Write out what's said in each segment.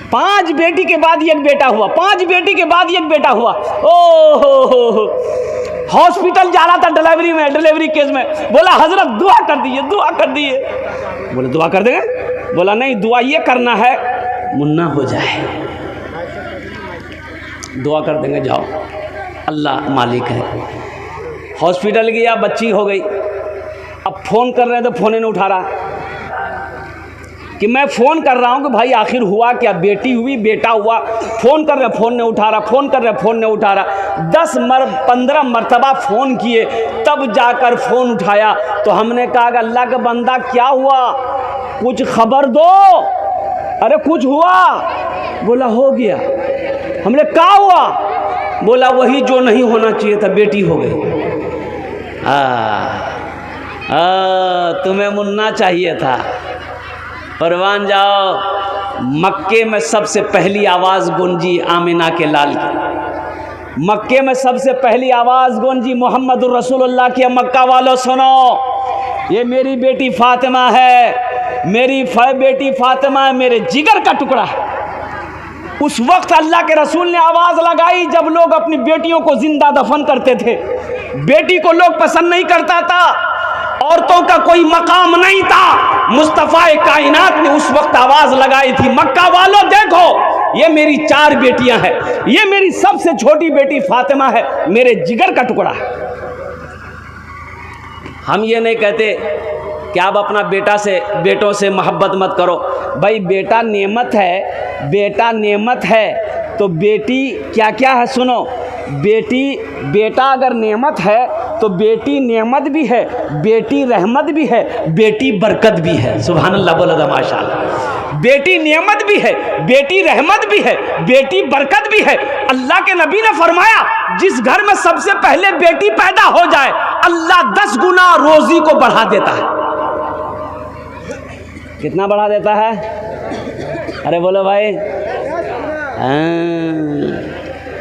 5 बेटी के बाद एक बेटा हुआ, 5 बेटी के बाद एक बेटा हुआ। ओ हॉस्पिटल जा रहा था डिलीवरी केस में, बोला हजरत दुआ कर दिए, दुआ कर दिए। बोले दुआ कर देंगे? बोला नहीं, दुआ ये करना है मुन्ना हो जाए, दुआ कर देंगे, जाओ अल्लाह मालिक है। हॉस्पिटल गया, बच्ची हो गई। अब फ़ोन कर रहे हैं तो फ़ोन नहीं उठा रहा कि मैं फ़ोन कर रहा हूँ कि भाई आखिर हुआ क्या, बेटी हुई बेटा हुआ, फ़ोन कर रहे फ़ोन नहीं उठा रहा, फ़ोन कर रहे फ़ोन नहीं उठा रहा। 15 मरतबा फ़ोन किए तब जाकर फ़ोन उठाया। तो हमने कहा कि अल्लाह का बंदा क्या हुआ, कुछ खबर दो, अरे कुछ हुआ? बोला हो गया। हमने क्या हुआ? बोला वही जो नहीं होना चाहिए था, बेटी हो गई। तुम्हें मुन्ना चाहिए था। परवान जाओ, मक्के में सबसे पहली आवाज़ गूंजी आमिना के लाल की। मक्के में सबसे पहली आवाज़ गूंजी मोहम्मदुर रसूलुल्लाह की। मक्का वालों सुनो, ये मेरी बेटी फातिमा है, मेरी बेटी फातिमा है, मेरे जिगर का टुकड़ा है। उस वक्त अल्लाह के रसूल ने आवाज़ लगाई जब लोग अपनी बेटियों को जिंदा दफन करते थे। बेटी को लोग पसंद नहीं करता था, औरतों का कोई मकाम नहीं था। मुस्तफ़ा कायनात ने उस वक्त आवाज़ लगाई थी, मक्का वालों देखो, ये मेरी 4 बेटियां हैं, ये मेरी सबसे छोटी बेटी फातिमा है, मेरे जिगर का टुकड़ा है। हम ये नहीं कहते कि आप अपना बेटों से मोहब्बत मत करो। भाई बेटा नेमत है, बेटा नेमत है तो बेटी क्या क्या है सुनो। बेटा अगर नेमत है तो बेटी नेमत भी है, बेटी रहमत भी है, बेटी बरकत भी है। सुभान अल्लाह, बोला था माशाअल्लाह। बेटी नेमत भी है, बेटी रहमत भी है, बेटी बरकत भी है। अल्लाह के नबी ने फरमाया जिस घर में सबसे पहले बेटी पैदा हो जाए अल्लाह 10 गुना रोजी को बढ़ा देता है। कितना बढ़ा देता है? अरे बोलो भाई।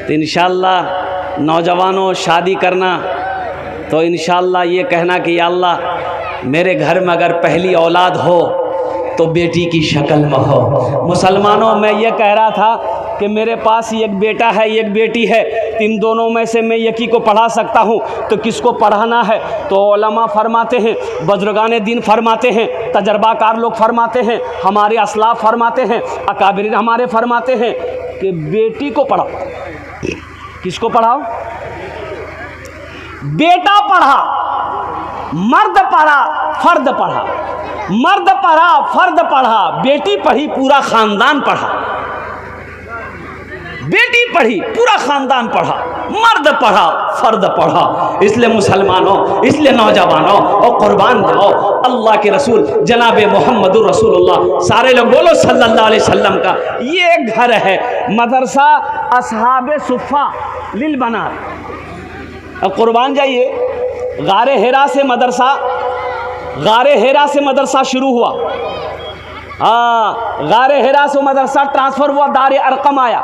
तो इंशाअल्लाह नौजवानों शादी करना तो इंशाअल्लाह ये कहना कि या अल्लाह मेरे घर में अगर पहली औलाद हो तो बेटी की शक्ल में हो। मुसलमानों, मैं ये कह रहा था कि मेरे पास एक बेटा है एक बेटी है, इन दोनों में से मैं एक ही को पढ़ा सकता हूँ, तो किसको पढ़ाना है? तो उलमा फरमाते हैं, बुजुर्गान दीन फरमाते हैं, तजर्बाकार लोग फरमाते हैं, हमारे असलाफ फरमाते हैं, अकाबिर हमारे फरमाते हैं कि बेटी को पढ़ाओ। किसको पढ़ाओ? बेटा पढ़ा, मर्द पढ़ा, फर्द पढ़ा, मर्द पढ़ा, फर्द पढ़ा, बेटी पढ़ी, पूरा खानदान पढ़ा। बेटी पढ़ी, पूरा खानदान पढ़ा, मर्द पढ़ा, फर्द पढ़ा। इसलिए मुसलमानों, इसलिए नौजवानों, और कुर्बान जाओ अल्लाह के रसूल जनाब मोहम्मदुर रसूलुल्लाह, सारे लोग बोलो सल्लल्लाहु अलैहि वसल्लम का ये एक घर है, मदरसा असहाबे सुफ़ा लिल बनात। अब कुर्बान जाइए, गारे हेरा से मदरसा शुरू हुआ। गारे हेरा से मदरसा ट्रांसफ़र हुआ, दारे अरकम आया,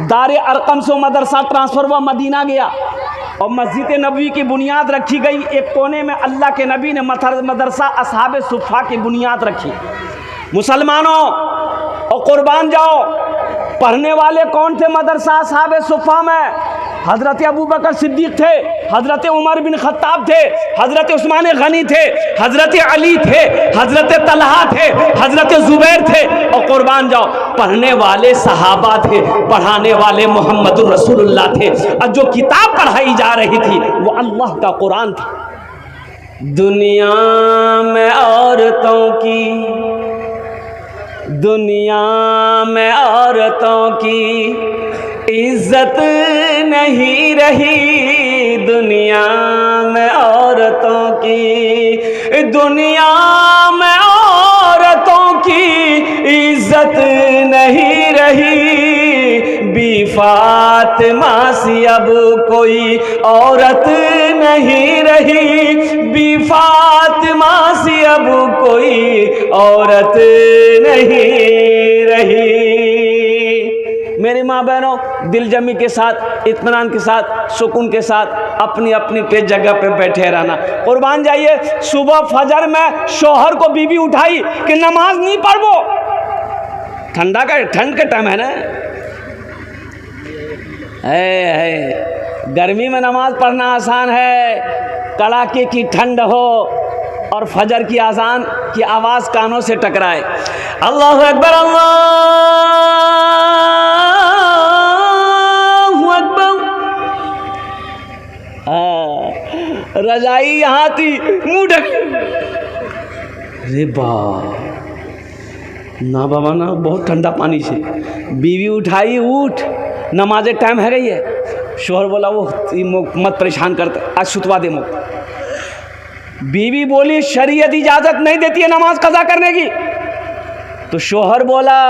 दारे अरकम से मदरसा ट्रांसफ़र हुआ, मदीना गया और मस्जिद नबवी की बुनियाद रखी गई। एक कोने में अल्लाह के नबी ने मदरसा असहाबे सुफ़ा की बुनियाद रखी। मुसलमानों और कुर्बान जाओ, पढ़ने वाले कौन थे मदरसा असहाबे सुफ़ा में? हज़रत अबू बकर सिद्दीक़ थे, हज़रत उमर बिन ख़त्ताब थे, हज़रत उस्मान गनी थे, हज़रत अली थे, हज़रत तलहा थे, हज़रत ज़ुबैर थे। और कुर्बान जाओ, पढ़ने वाले सहाबा थे, पढ़ाने वाले मोहम्मदुर रसूलुल्लाह थे, और जो किताब पढ़ाई जा रही थी वो अल्लाह का कुरान था। दुनिया में औरतों की इज्जत नहीं रही, दुनिया में औरतों की, दुनिया में औरतों की इज्जत नहीं रही। बी फातिमा सी अब कोई औरत नहीं रही, बी फातिमा सी अब कोई औरत नहीं रही। मेरी माँ बहनों, दिल जमी के साथ, इत्मीनान के साथ, सुकून के साथ अपनी अपनी पे जगह पे बैठे रहना। कुर्बान जाइए, सुबह फजर में शौहर को बीवी उठाई कि नमाज नहीं पढ़बो, ठंड का टाइम है ना। है गर्मी में नमाज पढ़ना आसान है, कड़ाके की ठंड हो और फजर की आजान की आवाज़ कानों से टकराए। अल्लाहु अकबर, अल्लाहु अकबर। रजाई यहाँ थी, मुंह ढक। अरे बा ना बाबा ना, बहुत ठंडा पानी से। बीवी उठाई, उठ नमाज टाइम है गई है। शोहर बोला वो मत परेशान करते, आज सुतवा दे मुझ। बीवी बोली शरीयत इजाज़त नहीं देती है नमाज कज़ा करने की। तो शोहर बोला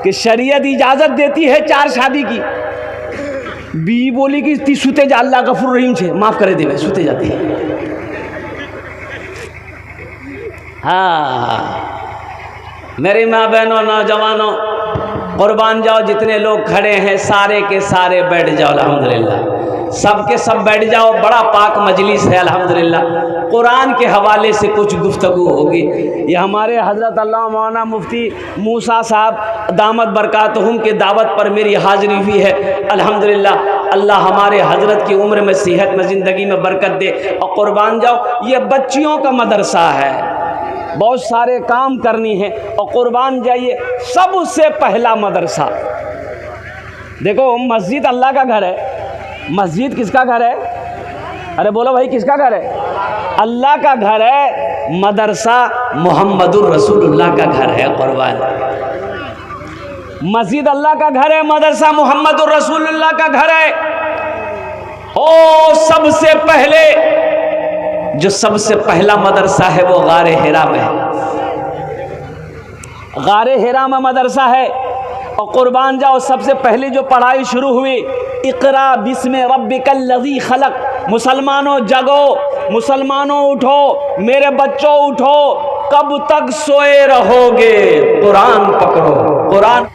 कि शरीयत इजाज़त देती है 4 शादी की। बीवी बोली कि ती सुते जा, अल्लाह गफूर रहीम छे, माफ़ करे देवे, सुते जाती है। हाँ मेरी माँ बहनों नौजवानों, कुर्बान जाओ, जितने लोग खड़े हैं सारे के सारे बैठ जाओ। अल्हम्दुलिल्लाह सब के सब बैठ जाओ। बड़ा पाक मजलिस है अल्हम्दुलिल्लाह। कुरान के हवाले से कुछ गुफ्तगू होगी। ये हमारे हज़रत अल्लामा मौलाना मुफ्ती मूसा साहब दामत बरकातहुम के दावत पर मेरी हाज़िरी हुई है अल्हम्दुलिल्लाह। अल्लाह हमारे हज़रत की उम्र में, सेहत में, ज़िंदगी में बरकत दे। और कुर्बान जाओ, ये बच्चियों का मदरसा है, बहुत सारे काम करनी है। और कुर्बान जाइए, सबसे पहला मदरसा देखो, मस्जिद अल्लाह का घर है। मस्जिद किसका घर है? अरे बोलो भाई, किसका घर है? अल्लाह का घर है। मदरसा मोहम्मदुर रसूलुल्लाह का घर है। कुर्बान, मस्जिद अल्लाह का घर है, मदरसा मोहम्मदुर रसूलुल्लाह का घर है। ओ सबसे पहले जो सबसे पहला मदरसा है वो गारे हिरा में है। गारे हिरा में मदरसा है। और कुर्बान जाओ, सबसे पहले जो पढ़ाई शुरू हुई, इक़रा बिस्मि रब्बिकल लज़ी खलक। मुसलमानों जगो, मुसलमानों उठो, मेरे बच्चों उठो, कब तक सोए रहोगे? कुरान पकड़ो। कुरान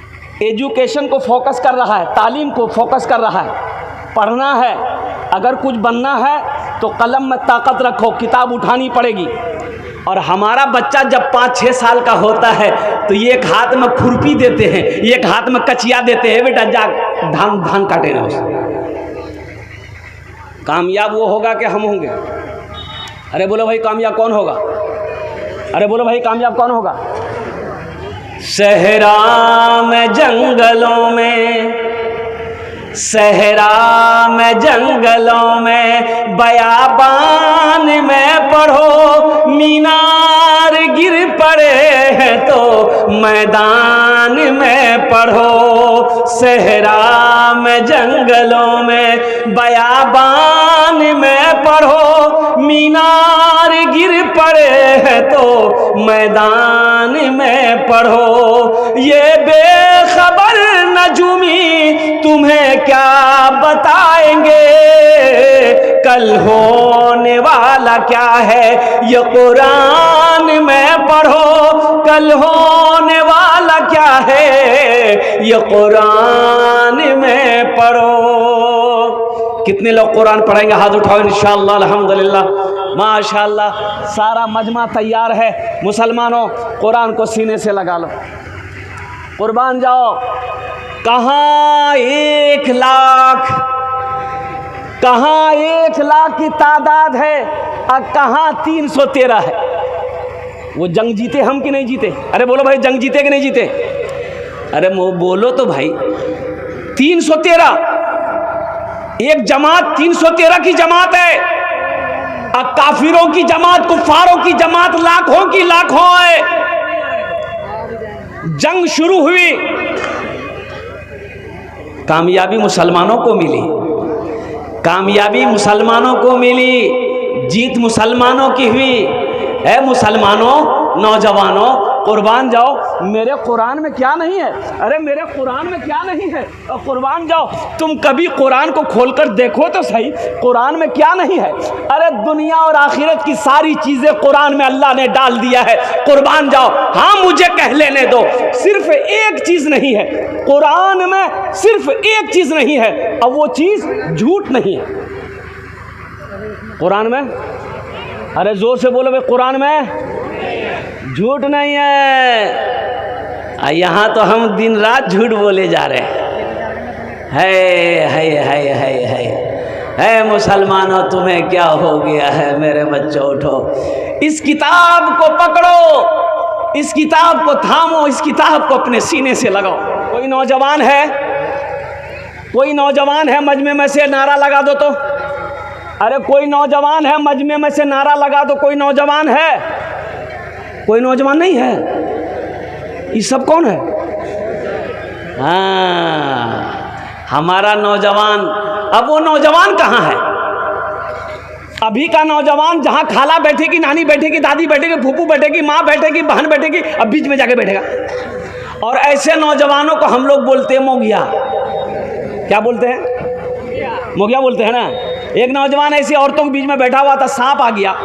एजुकेशन को फोकस कर रहा है, तालीम को फोकस कर रहा है। पढ़ना है, अगर कुछ बनना है तो कलम में ताकत रखो, किताब उठानी पड़ेगी। और हमारा बच्चा जब 5-6 साल का होता है तो एक हाथ में खुरपी देते हैं, एक हाथ में कचिया देते हैं, बेटा जा धान काटे ना। उसे कामयाब वो होगा कि हम होंगे? अरे बोलो भाई, कामयाब कौन होगा? अरे बोलो भाई, कामयाब कौन होगा? सहरा में जंगलों में, सहरा में जंगलों में, बयाबान में पढ़ो, मीनार गिर पड़े हैं तो मैदान में पढ़ो। सहरा में जंगलों में, बयाबान में पढ़ो, मीनार गिर पड़े हैं तो मैदान में पढ़ो। ये बेखबर नजूमी तुम्हें क्या बताएंगे, कल होने वाला क्या है ये कुरान में पढ़ो। कल होने वाला क्या है ये कुरान में पढ़ो। कितने लोग कुरान पढ़ेंगे? हाथ उठाओ इंशाअल्लाह। अल्हम्दुलिल्लाह, माशाअल्लाह, सारा मजमा तैयार है। मुसलमानों, कुरान को सीने से लगा लो। कुर्बान जाओ। कहाँ 1 लाख, कहाँ 1 लाख की तादाद है और कहाँ 313 है। वो जंग जीते हम कि नहीं जीते? अरे बोलो भाई, जंग जीते कि नहीं जीते? अरे बोलो तो भाई। 313, एक जमात 313 की जमात है। और काफिरों की जमात, कुफारों की जमात लाखों की लाखों है। जंग शुरू हुई, कामयाबी मुसलमानों को मिली, कामयाबी मुसलमानों को मिली, जीत मुसलमानों की हुई है। मुसलमानों, नौजवानों, कुर्बान जाओ। मेरे कुरान में क्या नहीं है? अरे मेरे कुरान में क्या नहीं है? और कुर्बान जाओ, तुम कभी कुरान को खोलकर देखो तो सही, कुरान में क्या नहीं है। अरे दुनिया और आखिरत की सारी चीज़ें कुरान में अल्लाह ने डाल दिया है। कुर्बान जाओ। हाँ, मुझे कह लेने दो, सिर्फ एक चीज़ नहीं है कुरान में, सिर्फ एक चीज़ नहीं है, और वो चीज़ झूठ नहीं है कुरान में। अरे जोर से बोलो भाई, कुरान में झूठ नहीं है। यहाँ तो हम दिन रात झूठ बोले जा रहे हैं। है मुसलमानों, तुम्हें क्या हो गया है? मेरे बच्चों उठो, इस किताब को पकड़ो, इस किताब को थामो, इस किताब को अपने सीने से लगाओ। कोई नौजवान है, कोई नौजवान है मजमे में से नारा लगा दो तो। अरे कोई नौजवान है मजमे में से नारा लगा दो। कोई नौजवान है? कोई नौजवान नहीं है। ये सब कौन है? हाँ, हमारा नौजवान। अब वो नौजवान कहाँ है? अभी का नौजवान जहाँ खाला बैठेगी, नानी बैठेगी, दादी बैठेगी, फूफू बैठेगी, माँ बैठेगी, बहन बैठेगी, अब बीच में जाके बैठेगा। और ऐसे नौजवानों को हम लोग बोलते हैं मोगिया। क्या बोलते हैं? मोगिया बोलते हैं ना। एक नौजवान ऐसी औरतों के बीच में बैठा हुआ था, सांप आ गया,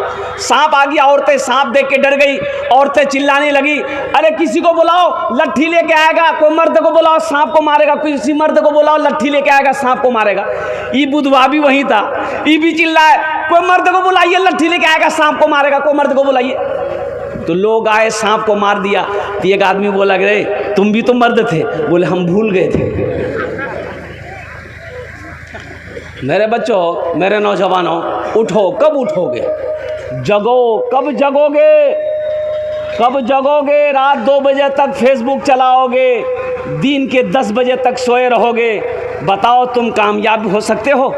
सांप आ गया। औरतें सांप देख के डर गई, औरतें चिल्लाने लगी, अरे किसी को बुलाओ, लट्ठी लेके आएगा। कोई मर्द को बुलाओ, सांप को मारेगा। किसी मर्द को बुलाओ, लट्ठी लेके आएगा, सांप को मारेगा। ये बुधवा भी वहीं था, ये भी चिल्लाए, कोई मर्द को बुलाइए, लट्ठी लेके आएगा, सांप को मारेगा। कोई मर्द को बुलाइए। तो लोग आए, सांप को मार दिया। तो एक आदमी बोला, रे तुम भी तो मर्द थे। बोले हम भूल गए थे। मेरे बच्चों, मेरे नौजवानों, उठो। कब उठोगे? जगो। कब जगोगे? कब जगोगे? रात 2 बजे तक फेसबुक चलाओगे, दिन के 10 बजे तक सोए रहोगे। बताओ तुम कामयाब हो सकते हो?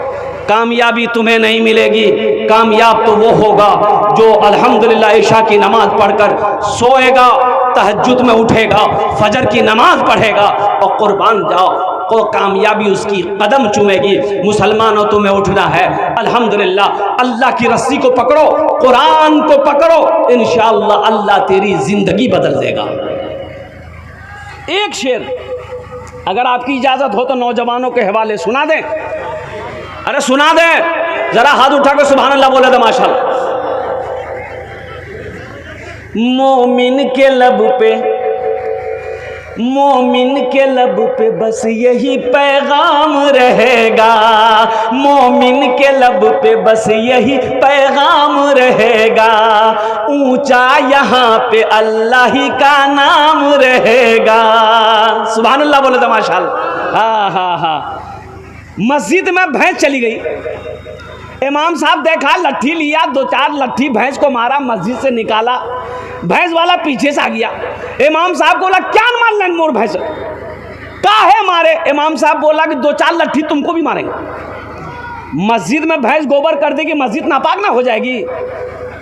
कामयाबी तुम्हें नहीं मिलेगी। कामयाब तो वो होगा जो अल्हम्दुलिल्लाह इशा की नमाज पढ़कर सोएगा, तहज्जुद में उठेगा, फजर की नमाज पढ़ेगा और कुर्बान जाओ को कामयाबी उसकी कदम चूमेगी। मुसलमानों, तुम्हें उठना है। अल्हम्दुलिल्लाह, अल्लाह की रस्सी को पकड़ो, कुरान को पकड़ो, इंशाअल्लाह अल्लाह तेरी जिंदगी बदल देगा। एक शेर अगर आपकी इजाजत हो तो नौजवानों के हवाले सुना दें। अरे सुना दें, जरा हाथ उठा कर सुभान अल्लाह बोले तो माशाअल्लाह। मोमिन के लब पे, मोमिन के लब पे बस यही पैगाम रहेगा। मोमिन के लब पे बस यही पैगाम रहेगा। ऊंचा यहाँ पे अल्लाह ही का नाम रहेगा। सुभान अल्लाह बोले तो माशाअल्लाह। हाँ हाँ हाँ। मस्जिद में भैंस चली गई, इमाम साहब देखा, लट्ठी लिया, 2-4 लट्ठी भैंस को मारा, मस्जिद से निकाला। भैंस वाला पीछे से आ गया। इमाम साहब बोला, क्या मार लें मोर भैंस? काहे मारे? इमाम साहब बोला कि 2-4 लट्ठी तुमको भी मारेंगे। मस्जिद में भैंस गोबर कर देगी, मस्जिद नापाक ना हो जाएगी।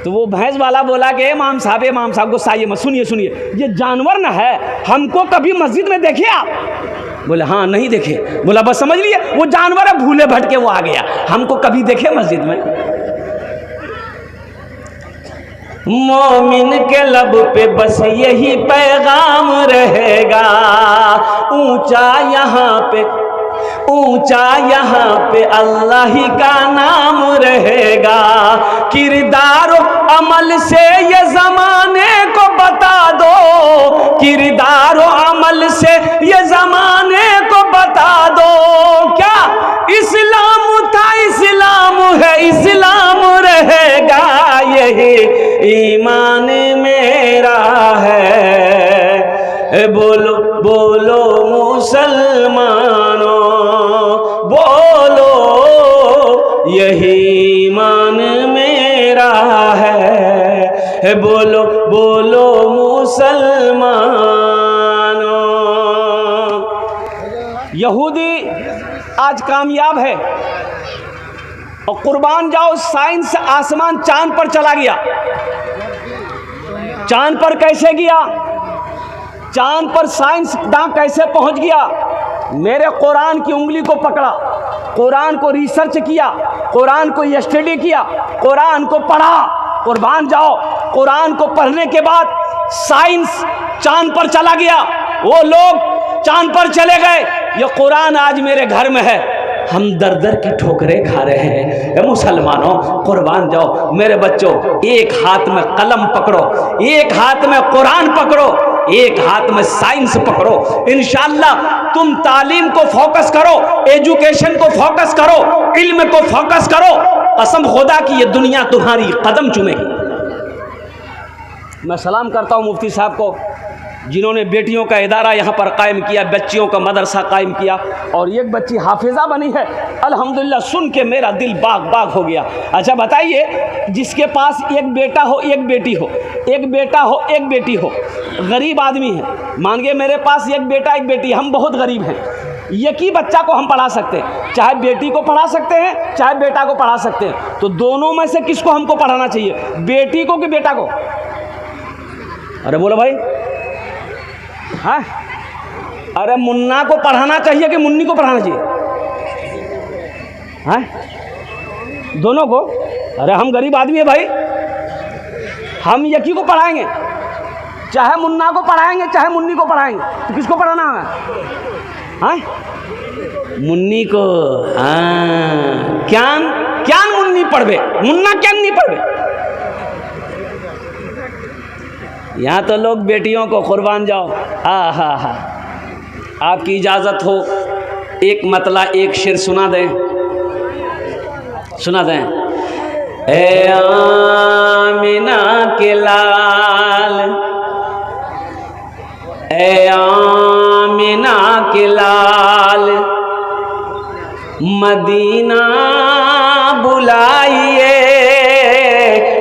तो वो भैंस वाला बोला कि इमाम साहब गुस्सा मत, सुनिए सुनिए, ये जानवर ना है, हमको कभी मस्जिद में देखे आप? बोले हाँ नहीं देखे। बोला बस समझ लिए, वो जानवर है, भूले भटके वो आ गया, हमको कभी देखे मस्जिद में? मोमिन के लब पे बस यही पैगाम रहेगा। ऊंचा यहाँ पे, ऊंचा यहाँ पे अल्लाह ही का नाम रहेगा। किरदार अमल से ये जमाने को बता दो, किरदार अमल से ये जमाने को बता दो। क्या इस्लाम था, इस्लाम है, इस्लाम रहेगा। यही ईमान मेरा है। बोलो बोलो मुसलमानों, बोलो यही ईमान मेरा है। बोलो बोलो मुसलमानों। यहूदी आज कामयाब है और कुर्बान जाओ, साइंस आसमान चांद पर चला गया। चांद पर कैसे गया? चांद पर साइंस कैसे पहुंच गया? मेरे कुरान की उंगली को पकड़ा, कुरान को रिसर्च किया, कुरान को स्टडी किया, कुरान को पढ़ा। कुर्बान जाओ, कुरान को पढ़ने के बाद साइंस चांद पर चला गया, वो लोग चांद पर चले गए। ये कुरान आज मेरे घर में है, हम दर दर की ठोकरें खा रहे हैं। मुसलमानों, कुर्बान जाओ। मेरे बच्चों, एक हाथ में कलम पकड़ो, एक हाथ में कुरान पकड़ो, एक हाथ में साइंस पकड़ो। इंशाअल्लाह तुम तालीम को फोकस करो, एजुकेशन को फोकस करो, इल्म को फोकस करो। कसम खुदा की ये दुनिया तुम्हारी कदम चूमेगी। मैं सलाम करता हूँ मुफ्ती साहब को, जिन्होंने बेटियों का इदारा यहाँ पर कायम किया, बच्चियों का मदरसा कायम किया, और एक बच्ची हाफिज़ा बनी है। अल्हम्दुलिल्लाह, सुन के मेरा दिल बाग बाग हो गया। अच्छा बताइए, जिसके पास एक बेटा हो एक बेटी हो, एक बेटा हो एक बेटी हो, गरीब आदमी है, मान के मेरे पास एक बेटा एक बेटी, हम बहुत गरीब हैं, एक ही बच्चा को हम पढ़ा सकते हैं, चाहे बेटी को पढ़ा सकते हैं चाहे बेटा को पढ़ा सकते हैं, तो दोनों में से किसको हमको पढ़ाना चाहिए, बेटी को कि बेटा को? अरे बोलो भाई, हाँ? अरे मुन्ना को पढ़ाना चाहिए कि मुन्नी को पढ़ाना चाहिए? हाँ? दोनों को? अरे हम गरीब आदमी है भाई, हम एक ही को पढ़ाएंगे, चाहे मुन्ना को पढ़ाएंगे चाहे मुन्नी को पढ़ाएंगे, तो किसको पढ़ाना है? हाँ? मुन्नी को। हाँ, क्यान क्यान मुन्नी पढ़बे, मुन्ना क्यान नहीं पढ़बे। यहाँ तो लोग बेटियों को कुर्बान जाओ। हाँ हाँ हाँ, आपकी इजाज़त हो एक मतला एक शेर सुना दें, सुना दें। ए आमिना के लाल, ए आमिना के लाल, मदीना बुलाइए,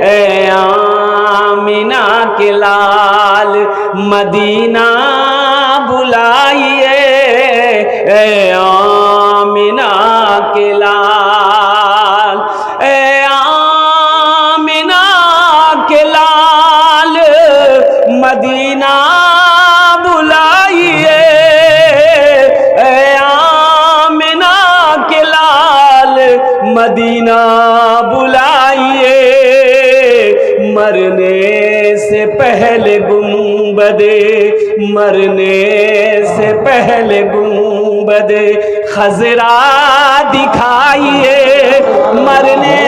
ए आमिना के लाल, मदीना बुलाइए, ए आमिना के लाल, ए आमिना के लाल, मदीना बुलाइए, ए आमिना के लाल, मदीना बुलाइए, मरने से पहले गुंबदे, मरने से पहले गुंबदे खजरा दिखाइए, मरने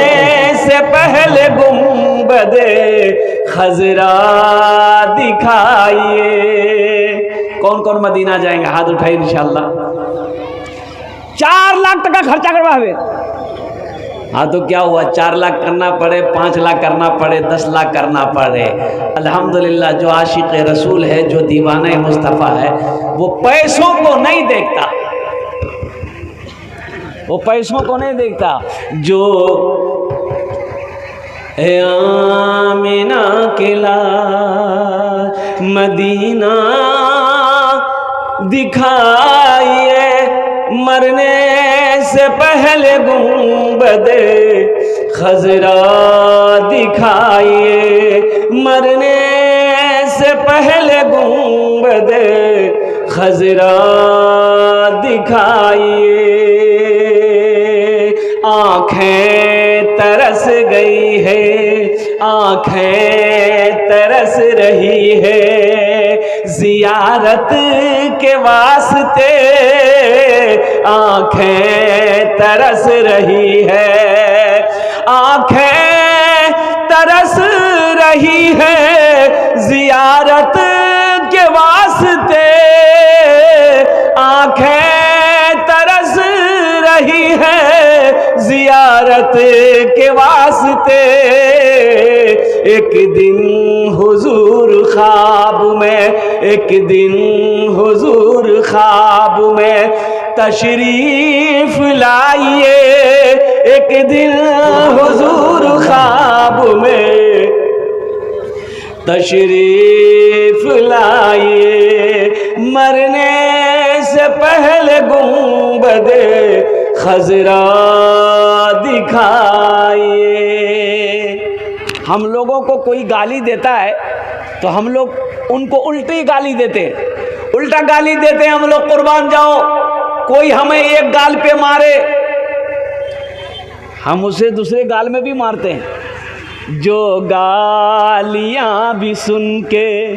से पहले गुंबदे खजरा दिखाइए। कौन कौन मदीना जाएंगे, हाथ उठाइए इंशाअल्लाह। 4 लाख टका खर्चा करवावे। हाँ तो क्या हुआ, 4 लाख करना पड़े, 5 लाख करना पड़े, 10 लाख करना पड़े, अल्हम्दुलिल्लाह जो आशिक रसूल है, जो दीवाना मुस्तफ़ा है, वो पैसों को नहीं देखता, वो पैसों को नहीं देखता। जो आमिना के लाल, मदीना दिखाइए, मरने से पहले गुंबदे खजरा दिखाइए, मरने से पहले गुंबदे खजरा दिखाइए। आँखें तरस गई है, आँखें तरस रही है, जियारत के वास्ते आँखें तरस रही है, आँखें तरस रही है, जियारत के वास्ते आँखें तरस रही है, जियारत के वास्ते। एक दिन हुजूर ख्वाब में, एक दिन हुजूर ख्वाब में तशरीफ लाइए, एक दिन हुजूर ख्वाब में तशरीफ लाइए, मरने से पहले गुंबदे खजरा दिखाइए। हम लोगों को कोई गाली देता है तो हम लोग उनको उल्टी गाली देते हैं, उल्टा गाली देते हैं हम लोग, कुर्बान जाओ। कोई हमें एक गाल पे मारे, हम उसे दूसरे गाल में भी मारते हैं। जो गालियां भी सुन के,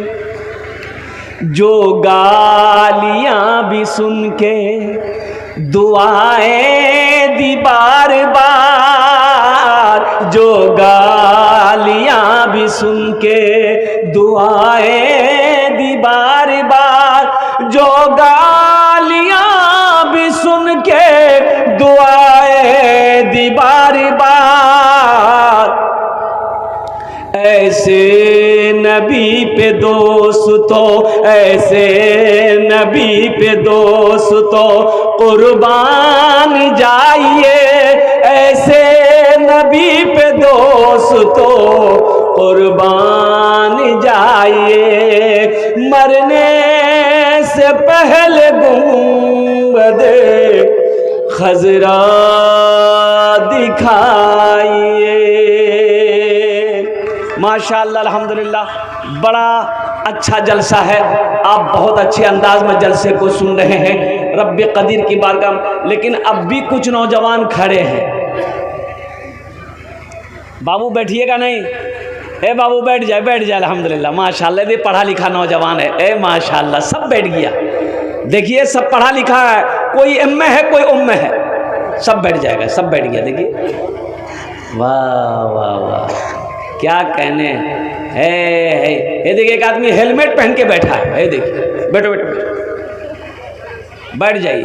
जो गालियां भी सुन के दुआएं दी बार बार, जो गालियां भी सुन के दुआएं दी बार बार, जो गालियां भी सुन के दुआएं दी बार बार, ऐसे नबी पे 200 दोस्तों ऐसे नबी पे दोस्तों कुर्बान जाइए, ऐसे नबी पे दोस्तों कुर्बान जाइए, मरने से पहले गुंबदे खजरा दिखाइए। माशाअल्लाह अल्हम्दुलिल्लाह, बड़ा अच्छा जलसा है। आप बहुत अच्छे अंदाज में जलसे को सुन रहे हैं रब्बे कदीर की बारगाह में। लेकिन अब भी कुछ नौजवान खड़े हैं। बाबू बैठिएगा नहीं? ए बाबू बैठ जाए अल्हम्दुलिल्लाह। माशाअल्लाह, ये पढ़ा लिखा नौजवान है। ए माशाअल्लाह, सब बैठ गया। देखिए सब पढ़ा लिखा है, कोई एम.ए. है कोई उम्मे है, सब बैठ जाएगा, सब बैठ गया। देखिए वाह वाह वाह, क्या कहने है। ये देखिए एक आदमी हेलमेट पहन के बैठा है। ये देखिए, बैठो बैठो बैठ जाइए।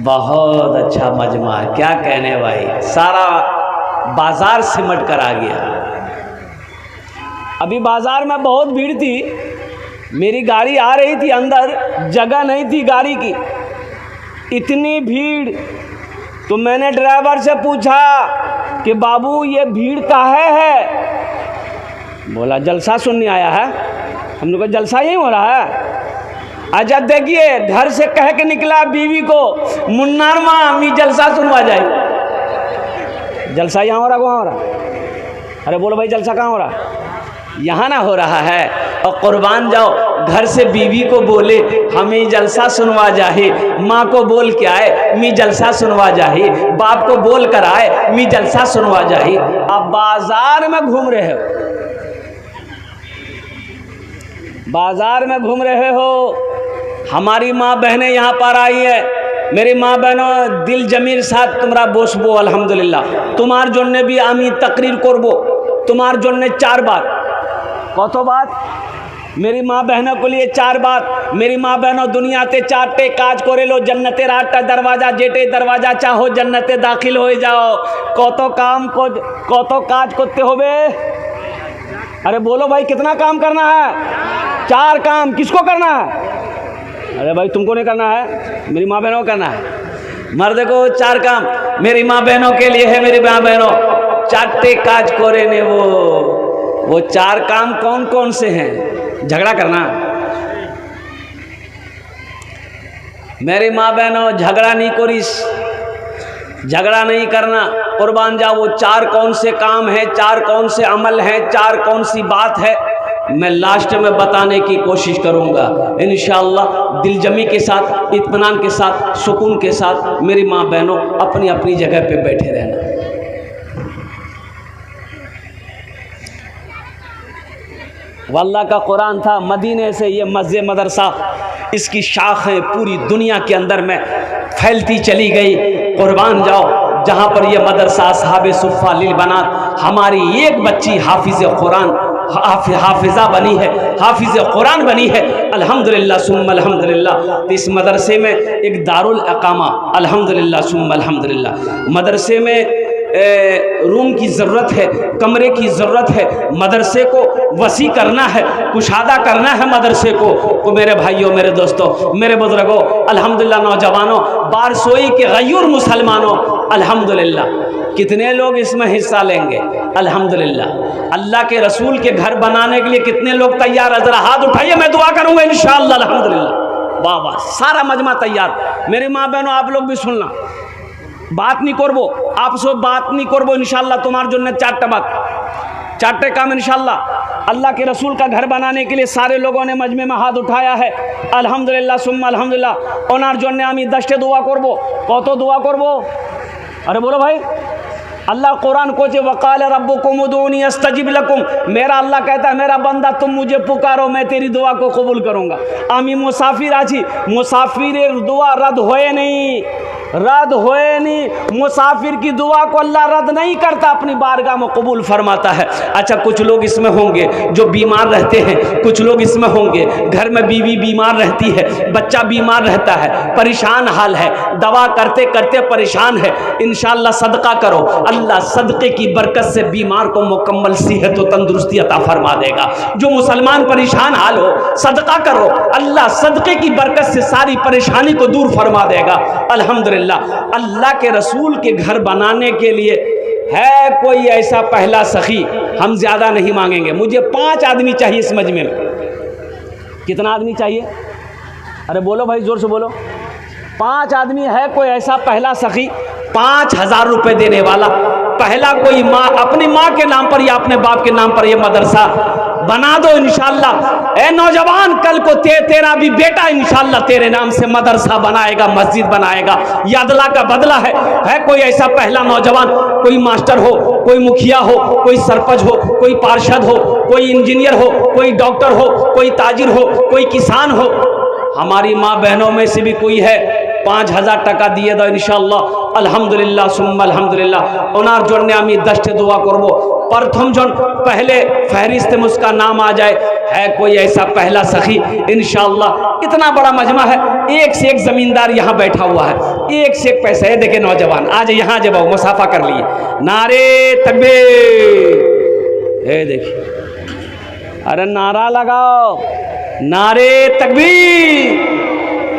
बहुत अच्छा मजमा है, क्या कहने भाई, सारा बाजार सिमट कर आ गया। अभी बाजार में बहुत भीड़ थी, मेरी गाड़ी आ रही थी, अंदर जगह नहीं थी गाड़ी की, इतनी भीड़। तो मैंने ड्राइवर से पूछा कि बाबू ये भीड़ काहे है? बोला जलसा सुनने आया है। हमने कहा जलसा यही हो रहा है? अच्छा देखिए, घर से कह के निकला बीवी को, मुन्नार माँ मी जलसा सुनवा जाए। जलसा यहाँ हो रहा, वहाँ हो रहा? अरे बोलो भाई जलसा कहाँ हो रहा? यहाँ ना हो रहा है। और कुर्बान जाओ, घर से बीवी को बोले हमें जलसा सुनवा जाए, माँ को बोल के आए मी जलसा सुनवा जाए, बाप को बोल कर आए मी जलसा सुनवा जाए। अब बाजार में घूम रहे हो, बाजार में घूम रहे हो। हमारी माँ बहनें यहाँ पर आई है। मेरी माँ बहनों, दिल जमीर साथ तुम्हारा बोसबो अल्हम्दुलिल्लाह। तुम्हार जोन्ने भी आमी तकरीर करबो, तुम्हार जोन्ने 4 बात। कतो बात? मेरी माँ बहनों के लिए 4 बात। मेरी माँ बहनों, दुनियाते 4टे काज करे लो, जन्नते 8टा दरवाजा, जेटे दरवाजा चाहो जन्नते दाखिल हो जाओ। कतो काम को, कतो काज करते होबे? अरे बोलो भाई, कितना काम करना है? 4 काम। किसको करना है? अरे भाई तुमको नहीं करना है, मेरी माँ बहनों को करना है। मर्द को 4 काम मेरी माँ बहनों के लिए है। मेरी माँ बहनों, 4टे काज करे ने, वो 4 काम कौन कौन से हैं? झगड़ा करना। मेरी माँ बहनों, झगड़ा नहीं करिस, झगड़ा नहीं करना। कुर्बान जाओ, वो 4 कौन से काम हैं, 4 कौन से अमल हैं, 4 कौन सी बात है, मैं लास्ट में बताने की कोशिश करूंगा इंशाअल्लाह। दिलजमी के साथ, इत्मीनान के साथ, सुकून के साथ मेरी माँ बहनों अपनी अपनी जगह पे बैठे रहना। वल्लाह का कुरान था, मदीने से ये मस्जिद मदरसा, इसकी शाखें पूरी दुनिया के अंदर में फैलती चली गई। कुर्बान जाओ, जहाँ पर यह मदरसा असहाबे सुफ़ा लिल बनात, हमारी एक बच्ची हाफिज़ कुरान, हाफिज़ा बनी है, हाफिज़ कुरान बनी है अल्हम्दुलिल्लाह सुम्मा अल्हम्दुलिल्लाह। तो इस मदरसे में एक दारुल अकामा अल्हम्दुलिल्लाह सुम्मा अल्हम्दुलिल्लाह। मदरसे में रूम की ज़रूरत है, कमरे की ज़रूरत है। मदरसे को वसी करना है, कुशादा करना है मदरसे को। तो मेरे भाइयों, मेरे दोस्तों, मेरे बुजुर्गों, अल्हम्दुलिल्लाह, नौजवानों, बारसोई के गयूर मुसलमानों, अल्हम्दुलिल्लाह, कितने लोग इसमें हिस्सा लेंगे? अल्हम्दुलिल्लाह। अल्लाह के रसूल के घर बनाने के लिए कितने लोग तैयार है? ज़रा हाथ उठाइए, मैं दुआ करूँगा इंशाअल्लाह। अल्हम्दुलिल्लाह, वाह वाह, सारा मजमा तैयार। मेरी माँ बहनों, आप लोग भी सुनना, बात नहीं करबो, आप सब बात नहीं करबो इंशाअल्लाह। तुम्हारे जो 4टा बात, 4टे काम इंशाअल्लाह। अल्लाह के रसूल का घर बनाने के लिए सारे लोगों ने मजमे में हाथ उठाया है अल्हम्दुलिल्लाह सुम्मा अल्हम्दुलिल्लाह। ओनार जोन्ने आमी 10टे दुआ करबो। कत दुआ करबो? अरे बोलो भाई। अल्लाह कुरान को जे वक़ाल रब्बुकुम उदूनी अस्तजिब लकुम, मेरा अल्लाह कहता है मेरा बंदा तुम मुझे पुकारो, मैं तेरी दुआ को कबूल करूँगा। आमी मुसाफिर आछी, मुसाफिर दुआ रद्द होए नहीं। रद्द होए नहीं। मुसाफिर की दुआ को अल्लाह रद्द नहीं करता, अपनी बारगाह में कबूल फरमाता है। अच्छा, कुछ लोग इसमें होंगे जो बीमार रहते हैं, कुछ लोग इसमें होंगे घर में बीवी बीमार रहती है, बच्चा बीमार रहता है, परेशान हाल है, दवा करते करते परेशान है। इंशाअल्लाह सदका करो, अल्लाह सदक़े की बरकत से बीमार को मुकम्मल सेहत और तंदुरुस्ती अता फरमा देगा। जो मुसलमान परेशान हाल हो, सदका करो, अल्लाह सदक़े की बरकत से सारी परेशानी को दूर फरमा देगा। अल्हम्दुलिल्लाह। अल्लाह के रसूल के घर बनाने के लिए है कोई ऐसा पहला सखी? हम ज़्यादा नहीं मांगेंगे, मुझे 5 आदमी चाहिए इस मजमे में। कितना आदमी चाहिए? अरे बोलो भाई, जोर से बोलो। 5 आदमी है कोई ऐसा पहला सखी 5000 रुपये देने वाला? पहला कोई माँ, अपनी माँ के नाम पर या अपने बाप के नाम पर ये मदरसा बना दो इंशाअल्लाह। ए नौजवान, कल को तेरा भी बेटा इंशाअल्लाह तेरे नाम से मदरसा बनाएगा, मस्जिद बनाएगा। ये अदला का बदला है कोई ऐसा पहला नौजवान? कोई मास्टर हो, कोई मुखिया हो, कोई सरपंच हो, कोई पार्षद हो, कोई इंजीनियर हो, कोई डॉक्टर हो, कोई ताजिर हो, कोई किसान हो, हमारी माँ बहनों में से भी कोई है, 5000 টাকা দিয়ে দাও ইনশাআল্লাহ। আলহামদুলিল্লাহ সুম্মা আলহামদুলিল্লাহ। ওনার জন্য আমি 10টি দোয়া করব। प्रथम जन पहले फहरिस्त में उसका नाम आ जाए, है कोई ऐसा पहला सखी? इंशाअल्लाह। इतना बड़ा मजमा है, एक से एक ज़मींदार यहाँ बैठा हुआ है, एक से एक पैसा है। देखे नौजवान, आज यहाँ जब आओ मुसाफा कर लिए, नारे तकबीर। हे देखिए, अरे नारा लगाओ, नारे तकबीर।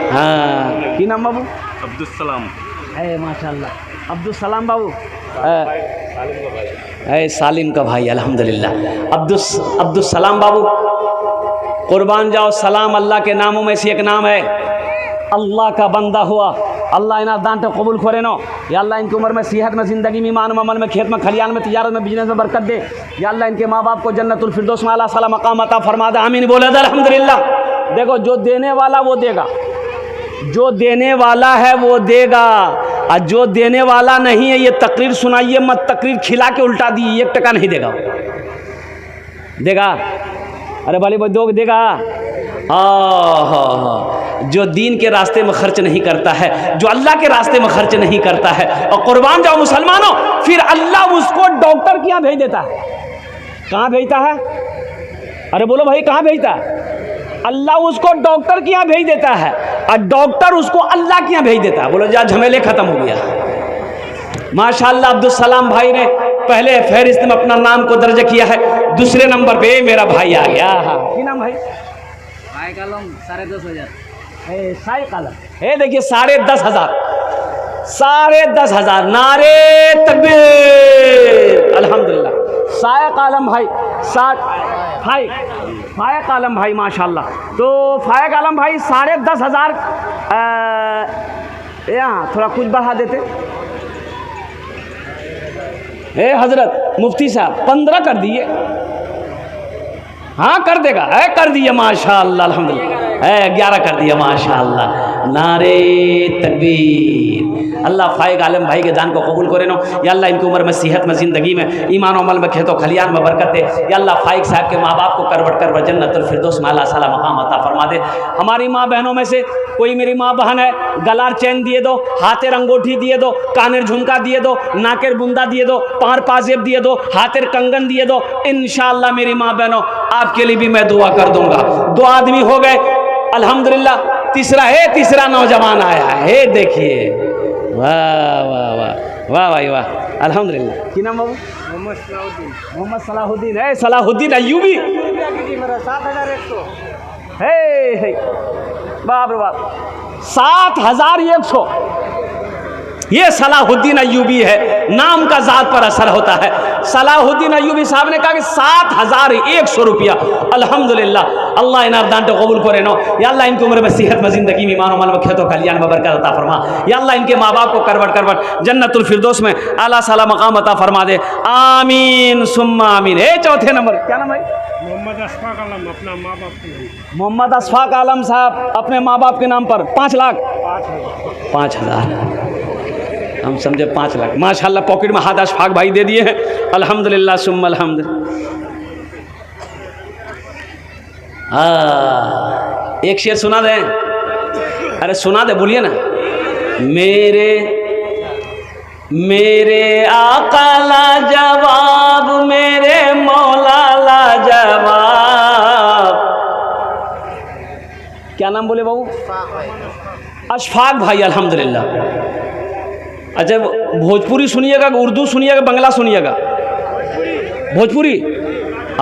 हाँ, की नाम बाबू? अब्दुल सलाम। है माशाल्लाह, अब्दुल सलाम बाबू है सालिम का भाई। अल्हम्दुलिल्लाह। अब्दुल सलाम बाबू, कुर्बान जाओ। सलाम अल्लाह के नामों में से एक नाम है। अल्लाह का बंदा हुआ, अल्लाह इन्हें दान तो कबूल करे नो। या अल्लाह इनकी उम्र में, सेहत में, ज़िंदगी में, ईमान में, अमल में, खेत में, खलियान में, तिजारत में, बिजनेस में बरकत दे। या अल्लाह इनके माँ बाप को जन्नतुल फिरदौस में आला साला मकाम अता फरमा दे। आमीन बोले अल्हम्दुलिल्लाह। देखो, जो देने वाला वो देगा, जो देने वाला है वो देगा, और जो देने वाला नहीं है, ये तकरीर सुनाइए मत, तकरीर खिला के उल्टा दी, 1 टका नहीं देगा। देगा? अरे भाई दो देगा। जो दीन के रास्ते में खर्च नहीं करता है, जो अल्लाह के रास्ते में खर्च नहीं करता है, और कुर्बान जाओ मुसलमानों, फिर अल्लाह उसको डॉक्टर के यहाँ भेज देता है। कहाँ भेजता है? अरे बोलो भाई, कहाँ भेजता है? अल्लाह उसको डॉक्टर के यहाँ भेज देता है, और डॉक्टर उसको अल्लाह के यहाँ भेज देता है। बोलो जा, झमेले खत्म हो गया। माशाअल्लाह, अब्दुल सलाम भाई ने पहले फहरिस्त में अपना नाम को दर्ज किया है। दूसरे नंबर पे मेरा भाई आ गया। क्या नाम भाई? साइक आलम 10,500। साइक आलम, ये देखिए 10,500, 10,500। नारे तकबीर। अल्हम्दुलिल्लाह। साइक आलम भाई, फायक आलम भाई माशाल्लाह। तो फायक आलम भाई 10,500। यहाँ थोड़ा कुछ बढ़ा देते। हजरत मुफ्ती साहब 15 कर दिए। हाँ कर देगा, कर दिया माशाअल्लाह अल्हम्दुलिल्लाह। 11 कर दिया माशाअल्लाह। नारे तकबीर। अल्लाह फायक आलम भाई के दान को कबूल करे नो। या अल्लाह इनकी उम्र में, सेहत में, ज़िंदगी में, ईमान अमल में, खेतों खलियान में बरकत दे। या अल्लाह फायक साहब के माँ बाप को करवट कर जन्नतुल फिरदौस में आला साला मकाम अता फरमा दे। हमारी माँ बहनों में से कोई मेरी माँ बहन है, गलार चैन दिए दो, हाथेर अंगूठी दिए दो, कानेर झुमका दिए दो, नाकेर बुंदा दिए दो, पार पाजेब दिए दो, हाथेर कंगन दिए दो। इंशाअल्लाह मेरी माँ बहनों, आपके लिए भी मैं दुआ कर दूंगा। 2 आदमी हो गए अल्हम्दुलिल्लाह। तीसरा नौजवान आया है। देखिए, वाह वाह वाह वाह भाई वाह, अल्हम्दुलिल्लाह। की नाम बाबू? मोहम्मद सलाहुद्दीन। है सलाहुद्दीन अय्यूबी। मेरा 7,100 है। बाप रे बाप, 7,100। ये सलाहुद्दीन अय्यूबी है। नाम का ज़ात पर असर होता है। सलाहुद्दीन अय्यूबी साहब ने कहा कि 7,100 रुपया। अल्हम्दुलिल्लाह। अल्लाह इनार दान तो कबूल करे नो। या अल्लाह इनकी उम्र में, सेहत में, ज़िंदगी में, ईमान अमल में, खेतों खलियान में बरकत अता फरमा। या अल्लाह इनके माँ बाप को करवट जन्नतुल फिरदौस में आला साला मकाम अता फरमा दे। आमीन सुम्मा आमीन। 4थे नंबर, क्या नाम है? मोहम्मद अशफाक आलम, अपना माँ बाप के नाम। मोहम्मद अशफाक आलम साहब अपने माँ बाप के नाम पर 5 लाख 5,000। हम समझे 5 लाख। माशाल्लाह, पॉकेट में हाथ अशफाक भाई दे दिए हैं। अल्हम्दुलिल्लाह सुम्मा अल्हम्दुलिल्लाह। एक शेर सुना दें? अरे सुना दे, बोलिए ना। मेरे मेरे आका लाजवाब, मेरे मौला लाजवाब। क्या नाम बोले बाबू? अशफाक भाई, अल्हम्दुलिल्लाह। अच्छा, भोजपुरी सुनिएगा, उर्दू सुनिएगा, बंगला सुनिएगा? भोजपुरी।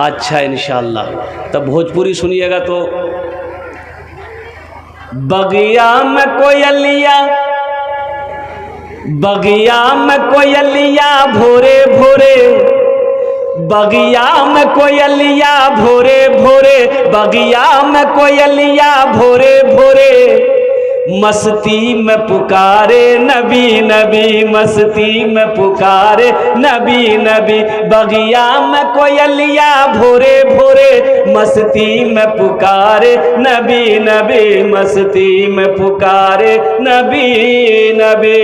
अच्छा, इंशाअल्लाह। तब भोजपुरी सुनिएगा तो बगिया में कोयलिया, बगिया में कोयलिया भोरे भोरे, बगिया में कोयलिया भोरे भोरे, बगिया में कोयलिया भोरे भोरे, मस्ती में पुकारे नबी नबी, मस्ती में पुकारे नबी नबी। बगिया में कोयलिया भोरे भोरे, मस्ती में पुकारे नबी नबी, मस्ती में पुकारे नबी नबी।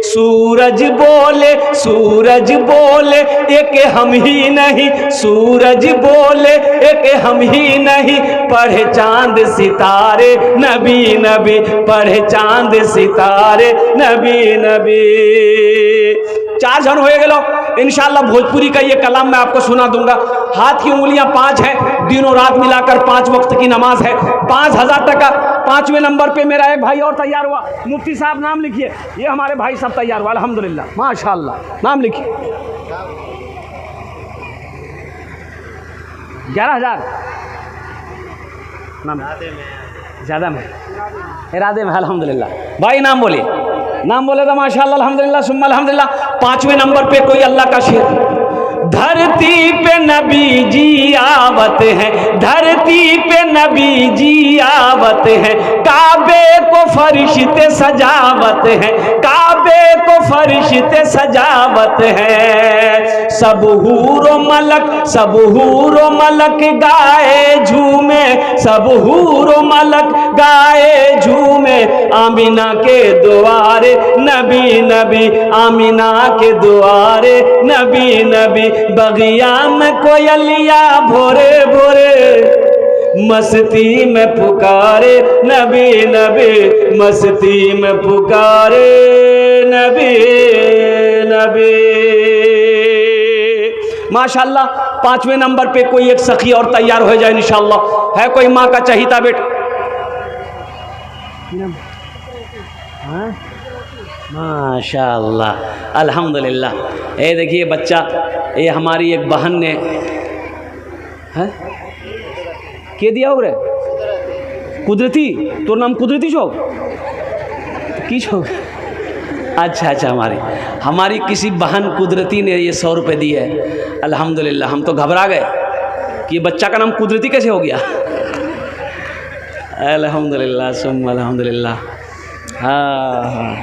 सूरज बोले, सूरज बोले एक हम ही नहीं, सूरज बोले एक हम ही नहीं, पढ़े चांद सितारे नबी नबी, पढ़े चांद सितारे नबी नबी। 4 जन हो गए। इंशाअल्लाह भोजपुरी का ये कलाम मैं आपको सुना दूंगा। हाथ की उंगलियां 5 हैं, दिनों रात मिलाकर 5 वक्त की नमाज है। 5000 टका। 5वें नंबर पे मेरा एक भाई और तैयार हुआ। मुफ्ती साहब नाम लिखिए। ये हमारे भाई सब तैयार हुआ, अल्हम्दुलिल्लाह, माशाअल्लाह। नाम लिखिए। 11000 नाम ज़्यादा में, इरादे में, अल्हम्दुलिल्लाह। भाई नाम बोलिए, नाम बोले तो माशाअल्लाह, अल्हम्दुलिल्लाह, सुम्मा अल्हम्दुलिल्लाह। 5वें नंबर पे कोई अल्लाह का शेर। धरती पे नबी जी आवत है, धरती पे नबी जी आवत है, काबे को फरिश्ते सजावत है, काबे को फरिश्ते सजावत है। सब हूरो मलक, सब हूरो मलक गाए झूमे, सब हूरो मलक गाए झूमे, आमीना के द्वारे नबी नबी, आमीना के द्वारे नबी नबी। बगिया में कोयलिया भोरे भोरे, मस्ती में पुकारे नबी नबी, मस्ती में पुकारे नबी नबी। माशाअल्लाह। 5वें नंबर पे कोई एक सखी और तैयार हो जाए इंशाअल्लाह। है कोई माँ का चहीता बेटा? माशाअल्लाह, अल्हम्दुलिल्लाह। ये देखिए बच्चा, ये हमारी एक बहन ने है के दिया हो रे कुदरती। तो नाम कुदरती छो की छो? अच्छा अच्छा, हमारी किसी बहन कुदरती ने ये 100 रुपये दिए है, अल्हम्दुलिल्लाह। हम तो घबरा गए कि ये बच्चा का नाम कुदरती कैसे हो गया। अल्हम्दुलिल्लाह, सुम्मा अल्हम्दुलिल्लाह। हाँ हाँ,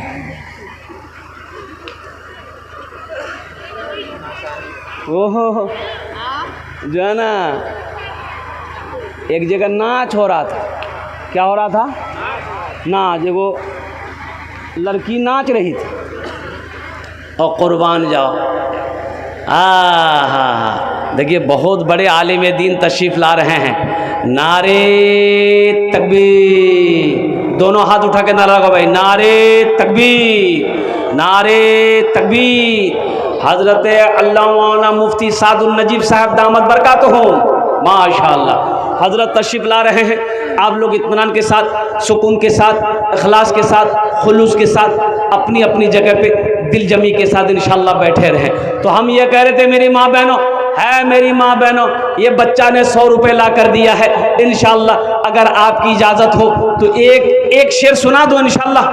ओहो, जो है ना एक जगह नाच हो रहा था। क्या हो रहा था? नाच। वो लड़की नाच रही थी और कुर्बान जाओ। हाँ, देखिए बहुत बड़े आलिम दीन तशरीफ़ ला रहे हैं। नारे तकबीर, दोनों हाथ उठा के नारा लगाओ भाई, नारे तकबीर, नारे तकबीर। हज़रत अल्लामा मुफ्ती सादुल नजीब साहब दामद बरकातुहुम, माशाअल्लाह, हज़रत तशरीफ़ ला रहे हैं। आप लोग इत्मीनान के साथ, सुकून के साथ, इखलास के साथ, खुलूस के साथ, अपनी अपनी जगह पे दिल जमी के साथ इंशाअल्लाह बैठे रहें। तो हम ये कह रहे थे मेरी माँ बहनों, है मेरी माँ बहनों, ये बच्चा ने 100 रुपये ला कर दिया है। इंशाअल्लाह अगर आपकी इजाज़त हो तो एक शेर सुना दो इंशाअल्लाह।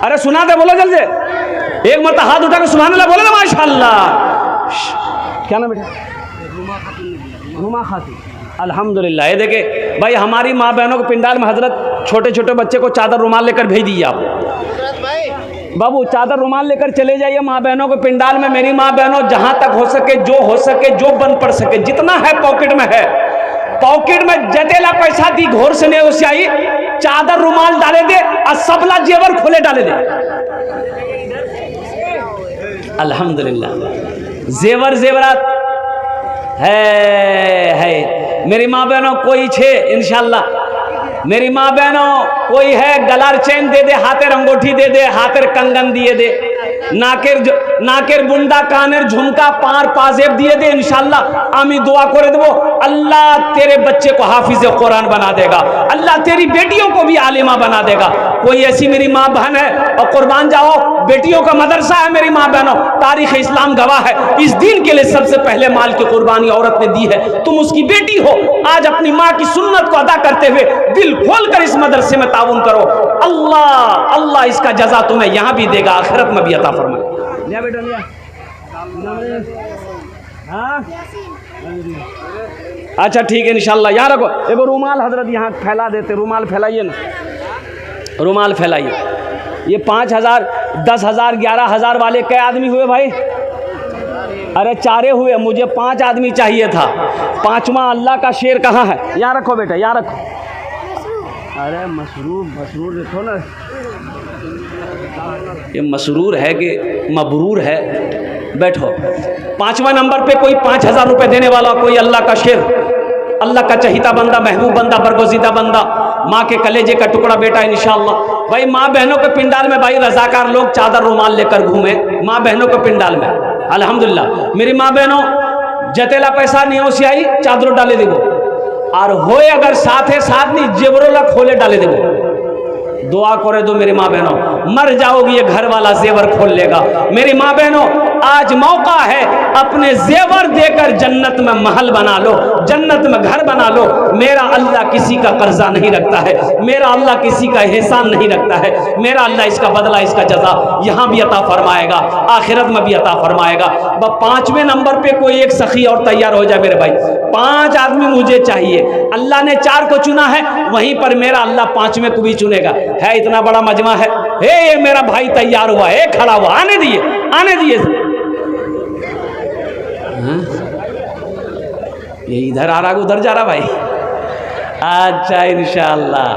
अरे सुना दे, बोलो जल्दी। एक मत हाथ उठा के सुभान अल्लाह बोले ना, माशाअल्लाह। क्या नाम बेटा? रुमा खातून, अल्हम्दुलिल्लाह। ये देखे भाई, हमारी माँ बहनों को पिंडाल में हजरत छोटे छोटे बच्चे को चादर रुमाल लेकर भेज दीजिए आप। बाबू चादर रुमाल लेकर चले जाइए माँ बहनों को पिंडाल में। मेरी माँ बहनों, जहाँ तक हो सके, जो हो सके, जो बन पड़ सके, जितना है पॉकेट में है, पॉकेट में जतेला पैसा दी घोर से नहीं उसे आई, चादर रुमाल डाले दे और सबला जेवर खोले डाले दे। अल्हम्दुलिल्लाह, जेवर जेवरात है। मेरी माँ बहनों कोई छे इंशाअल्लाह मेरी माँ बहनों, कोई है गलार चैन दे दे, हाथेर अंगूठी दे दे, हाथेर कंगन दिए दे, नाकेर बुंदा, कानेर झुमका, पार पाजेब दिए दे, इंशाल्लाह आमी दुआ करे देबो, अल्लाह तेरे बच्चे को हाफिज कुरान बना देगा, अल्लाह तेरी बेटियों को भी आलिमा बना देगा। कोई ऐसी मेरी माँ बहन है, और कुर्बान जाओ, बेटियों का मदरसा है मेरी माँ बहनों, तारीख इस्लाम गवाह है, इस दिन के लिए सबसे पहले माल की कुर्बानी औरत ने दी है। तुम उसकी बेटी हो, आज अपनी माँ की सुन्नत को अदा करते हुए दिल खोलकर इस मदरसे में ताउन करो। अल्लाह अल्लाह इसका जजा तुम्हें यहाँ भी देगा, आखिरत में भी अता फरमाए। लिया बेटा लिया। हाँ? अच्छा ठीक है, इंशाल्लाह यहाँ रखो। एगो रुमाल हजरत यहाँ फैला देते, रुमाल फैलाइए ना, रुमाल फैलाइए। ये 5,000, 10,000, 11,000 वाले कै आदमी हुए भाई? अरे 4 हुए, मुझे 5 आदमी चाहिए था। 5वां अल्लाह का शेर कहाँ है? यहाँ रखो बेटा, यहाँ रखो। अरे मसरूर देखो ना, ये मसरूर है कि मबरूर है? बैठो। 5वां नंबर पे कोई 5,000 रुपये देने वाला, कोई अल्लाह का शेर, अल्लाह का चहीता बंदा, महबूब बंदा, बरगुज़ीदा बंदा, माँ के कलेजे का टुकड़ा बेटा इंशाअल्लाह। भाई माँ बहनों के पिंडाल में भाई रजाकार लोग चादर रुमाल लेकर घूमे, माँ बहनों के पिंडाल में अल्हम्दुलिल्लाह। मेरी माँ बहनों, जतेला पैसा नहीं हो सियाई चादरों डाले देवो, और होए अगर साथ है साथ नहीं जेवरों ला खोले डाले देवो। दुआ करे दो मेरी माँ बहनों, मर जाओगी ये घर वाला जेवर खोल लेगा। मेरी माँ बहनों, आज मौका है, अपने जेवर देकर जन्नत में महल बना लो, जन्नत में घर बना लो। मेरा अल्लाह किसी का कर्जा नहीं रखता है, मेरा अल्लाह किसी का एहसान नहीं रखता है, मेरा अल्लाह इसका बदला, इसका जजा यहाँ भी अता फरमाएगा, आखिरत में भी अता फरमाएगा। 5वें नंबर पे कोई एक सखी और तैयार हो जाए मेरे भाई। 5 आदमी मुझे चाहिए, अल्लाह ने 4 को चुना है, वहीं पर मेरा अल्लाह 5वें को भी चुनेगा। है इतना बड़ा मजमा है। हे ये मेरा भाई तैयार हुआ है, खड़ा हुआ, आने दिए, आने दिए। ये इधर आ रहा, उधर जा रहा भाई। अच्छा इंशाअल्लाह,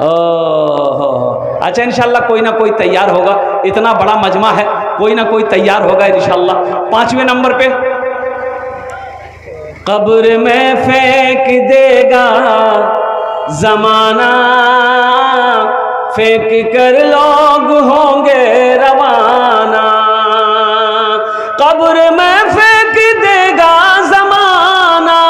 ओह अच्छा इंशाअल्लाह कोई ना कोई तैयार होगा, इतना बड़ा मजमा है, कोई ना कोई तैयार होगा इंशाअल्लाह। 5वें नंबर पे कब्र में फेंक देगा जमाना, फेंक कर लोग होंगे रवाना। कब्र में फेंक देगा जमाना,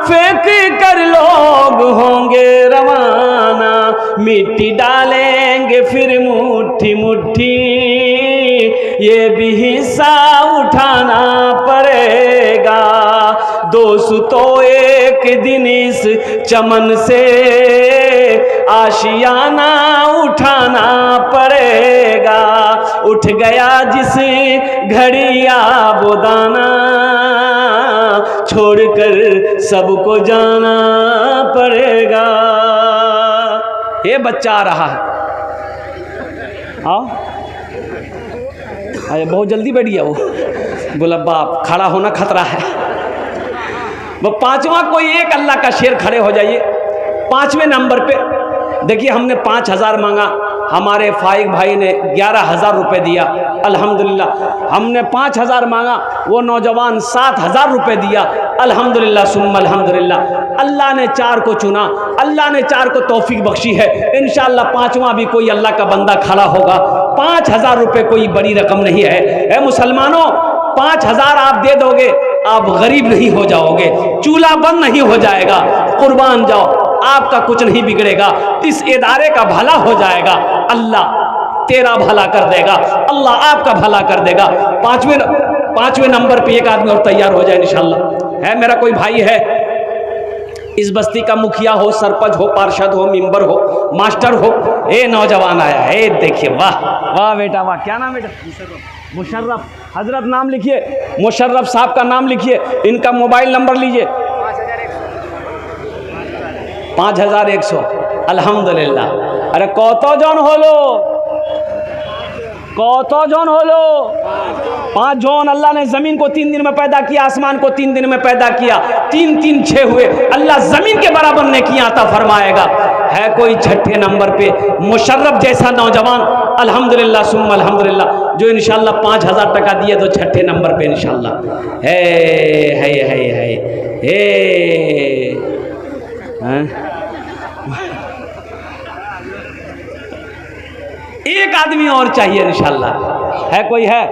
फेंक कर लोग होंगे रवाना। मिट्टी डालेंगे फिर मुट्ठी मुट्ठी, ये भी हिस्सा उठाना पड़ेगा। दोस्तों एक दिन इस चमन से आशियाना उठाना पड़ेगा। उठ गया जिस घड़िया वो दाना, छोड़कर सबको जाना पड़ेगा। ये बच्चा आ रहा है, आओ। अरे बहुत जल्दी बैठ गया वो, बोला बाप खड़ा होना खतरा है। वो 5वां कोई एक अल्लाह का शेर खड़े हो जाइए। 5वें नंबर पे देखिए, हमने 5,000 मांगा, हमारे फाइक भाई ने 11,000 रुपये दिया, अल्हम्दुलिल्लाह। हमने 5,000 मांगा, वो नौजवान 7,000 रुपये दिया, अल्हम्दुलिल्लाह सुम्मा अल्हम्दुलिल्लाह। अल्लाह ने 4 को चुना, अल्लाह ने 4 को तौफीक बख्शी है। इंशाअल्लाह 5वां भी कोई अल्लाह का बंदा खड़ा होगा। 5,000 रुपये कोई बड़ी रकम नहीं है। ए मुसलमानों, 5,000 आप दे दोगे, आप गरीब नहीं हो जाओगे, चूल्हा बंद नहीं हो जाएगा। कुर्बान जाओ, आपका कुछ नहीं बिगड़ेगा, इस इदारे का भला हो जाएगा। अल्लाह तेरा भला कर देगा, अल्लाह आपका भला कर देगा। 5वें नंबर पे एक आदमी और तैयार हो जाए इंशाअल्लाह। है मेरा कोई भाई है, इस बस्ती का मुखिया हो, सरपंच हो, पार्षद हो, मेंबर हो, मास्टर हो, ए नौजवान आया है, देखिए वाह वाह बेटा वाह। क्या नाम बेटा? मुशर्रफ। हजरत नाम लिखिए, मुशर्रफ साहब का नाम लिखिए, इनका मोबाइल नंबर लीजिए। 5,100 अल्हम्दुलिल्लाह। अरे कौतो जन होलो, कौतो जन होलो? 5 जौन। अल्लाह ने ज़मीन को 3 दिन में पैदा किया, आसमान को 3 दिन में पैदा किया, 3 3 6 हुए। अल्लाह ज़मीन के बराबर ने किया अता फरमाएगा। है कोई 6ठे नंबर पे मुशर्रफ जैसा नौजवान, अल्हम्दुलिल्लाह सुम्मा अल्हम्दुलिल्लाह, जो इंशाअल्लाह 5,000 टका दिए तो 6ठे नंबर पे इंशाअल्लाह है। एक आदमी और चाहिए इंशाल्लाह। है कोई है?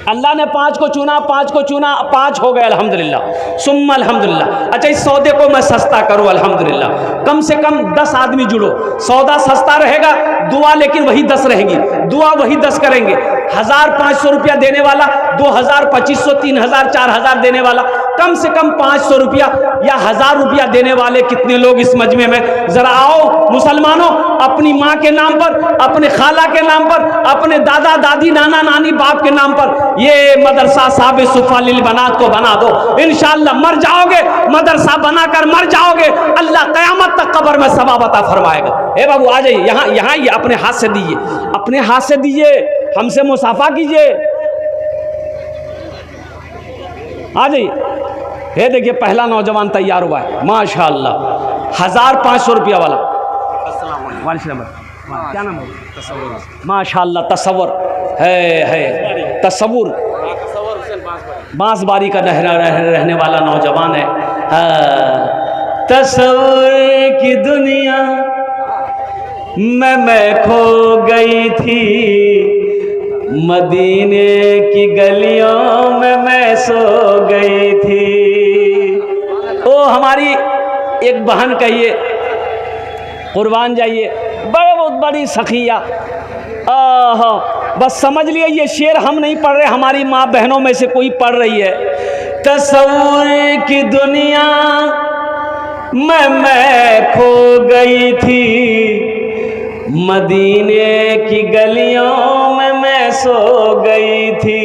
अल्लाह ने 5 को चुना, 5 को चुना, 5 हो गए अल्हम्दुलिल्लाह, सुम्मा अल्हम्दुलिल्लाह। अच्छा, इस सौदे को मैं सस्ता करूँ अल्हम्दुलिल्लाह। कम से कम 10 आदमी जुड़ो, सौदा सस्ता रहेगा, दुआ लेकिन वही 10 रहेंगी, दुआ वही 10 करेंगे। 1500 रुपया देने वाला 2000, 2500, 3000, 4000 देने वाला, कम से कम 500 रुपया या 1000 रुपया देने वाले कितने लोग इस मजमे में? जरा आओ मुसलमानों, अपनी माँ के नाम पर, अपने खाला के नाम पर, अपने दादा दादी नाना नानी बाप के नाम पर ये मदरसा साबित सुफा लिल बनात को बना दो। इंशाअल्लाह मर जाओगे, मदरसा बनाकर मर जाओगे, अल्लाह क़यामत तक कब्र में सवाब अता फरमाएगा। ए बाबू आ जाइए, यहाँ ये अपने हाथ से दीजिए, अपने हाथ से दीजिए, हमसे मुसाफा कीजिए। आ जाइए। ये देखिए पहला नौजवान तैयार हुआ है माशाअल्लाह, 1500 रुपया वाला। क्या नाम है? माशाअल्लाह, तसव्वुर है तसव्वुर, बांसबारी का रहने वाला नौजवान है। तसव्वुर की दुनिया में मैं खो गई थी, मदीने की गलियों में मैं सो गई थी। ओ हमारी एक बहन कहिए, कुर्बान जाइए, बहुत बड़ी सखिया। बस समझ लिए ये शेर हम नहीं पढ़ रहे, हमारी माँ बहनों में से कोई पढ़ रही है। तसव्वुर की दुनिया में मैं खो गई थी, मदीने की गलियों में मैं सो गई थी।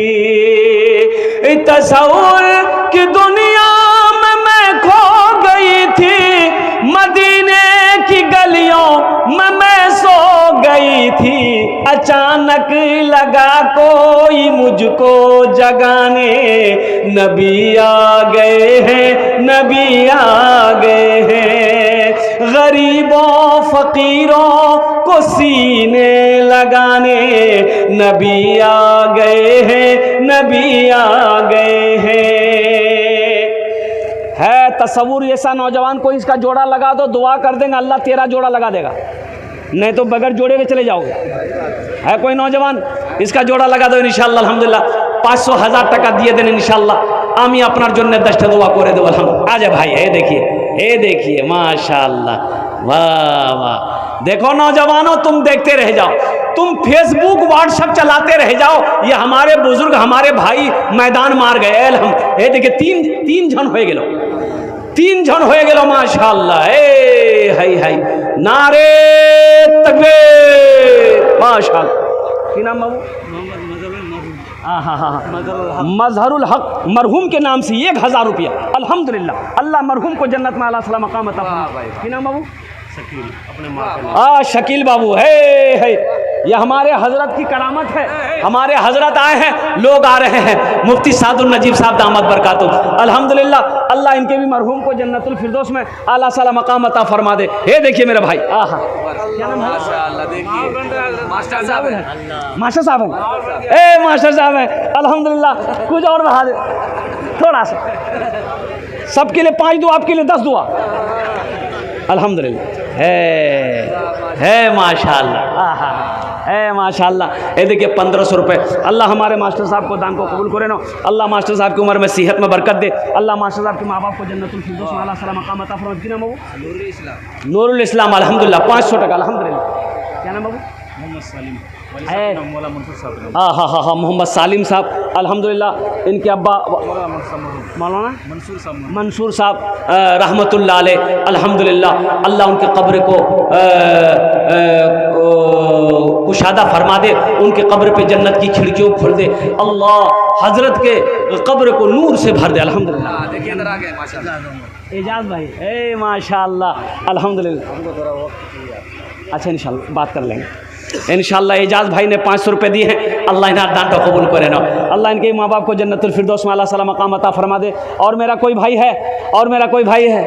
तसव्वुर की दुनिया में मैं खो गई थी, मदीने की गलियों में मैं सो गई थी। अचानक लगा कोई मुझको जगाने, नबी आ गए हैं, नबी आ गए हैं। गरीबों फकीरों को सीने लगाने, नबी आ गए हैं, नबी आ गए हैं। है तसव्वुर ऐसा नौजवान, कोई इसका जोड़ा लगा दो, दुआ कर देंगे अल्लाह तेरा जोड़ा लगा देगा, नहीं तो बगैर जोड़े के चले जाओगे। है कोई नौजवान? इसका जोड़ा लगा दो इंशाअल्लाह अल्हम्दुलिल्लाह। 500 1000 টাকা দিয়ে দেন इंशाअल्लाह, আমি আপনার জন্য 10টা দোয়া করে দেব আলহামদুলিল্লাহ। आ जाए भाई, ये देखिए माशाअल्लाह, वाह वाह। देखो नौजवानों, तुम देखते रह जाओ, तुम फेसबुक व्हाट्सएप चलाते रह जाओ, ये हमारे बुजुर्ग हमारे भाई मैदान मार गए। ये देखिए तीन जन हो गेलो, 3 जन हो गेलो माशाअल्लाह। है नारे तकबीर माशाअल्लाह। की नाम बाबू? मजहरुल हक मरहूम के नाम से 1000 रुपया अल्हम्दुलिल्लाह। अल्लाह मरहूम को जन्नत में अल्लाह सलाम मकाम अता फरमाए। की नाम बाबू? शकील, अपने माँ का। शकील बाबू है ये हमारे हजरत की करामत है। हमारे हजरत आए हैं, लोग आ रहे हैं, मुफ्ती सादुल नजीब साहब दामद बरकातुहू अल्हम्दुलिल्लाह। अल्लाह इनके भी मरहूम को जन्नतुल फिरदौस में आला साला मकाम अता फरमा दे। ये देखिए मेरे भाई, क्या नाम है? माशाअल्लाह, देखिए मास्टर साहब है, मास्टर साहब है, मास्टर साहब है अल्हम्दुलिल्लाह। कुछ और बढ़ा दे थोड़ा सा, सबके लिए 5 दुआ, आपके लिए 10 दुआ अल्हम्दुलिल्लाह। है माशाअल्लाह, है माशाअल्लाह। ये देखिए 1500 रुपये। अल्लाह हमारे मास्टर साहब को दान को कबूल करे ना, अल्लाह मास्टर साहब की उम्र में सेहत में बरकत दे, अल्लाह मास्टर साहब के माँ बाप को जन्नतुल फिरदौस में अल्लाह सलाम मकाम अता फरमाए। क्या नाम बाबू? नूरुल इस्लाम अल्हम्दुलिल्लाह, 500 टका अल्हम्दुलिल्लाह। क्या नाम बाबू? मोहम्मद सालिम। हाँ मोहम्मद सालिम साहब अल्हम्दुलिल्लाह। इनके अब्बा मौलाना मंसूर साहब रहमतुल्लाह अलैह अल्हम्दुलिल्लाह। अल्लाह उनके कब्र को कुशादा फरमा दे, उनके कब्र पे जन्नत की खिड़कियों खोल दे, अल्लाह हजरत के कब्र को नूर से भर दे अल्हम्दुलिल्लाह। देखिए इधर आ गए माशाअल्लाह एजाज भाई, माशाअल्लाह अल्हम्दुलिल्लाह। अच्छा इंशाअल्लाह बात कर लेंगे इंशाअल्लाह। एजाज भाई ने 500 रुपये दिए हैं, अल्लाह इन्हें दान को कबूल करे ना, अल्लाह इनके माँ बाप को जन्नतुल फिरदौस में अल्लाह सलाम मकाम अता फरमा दे। और मेरा कोई भाई है, और मेरा कोई भाई है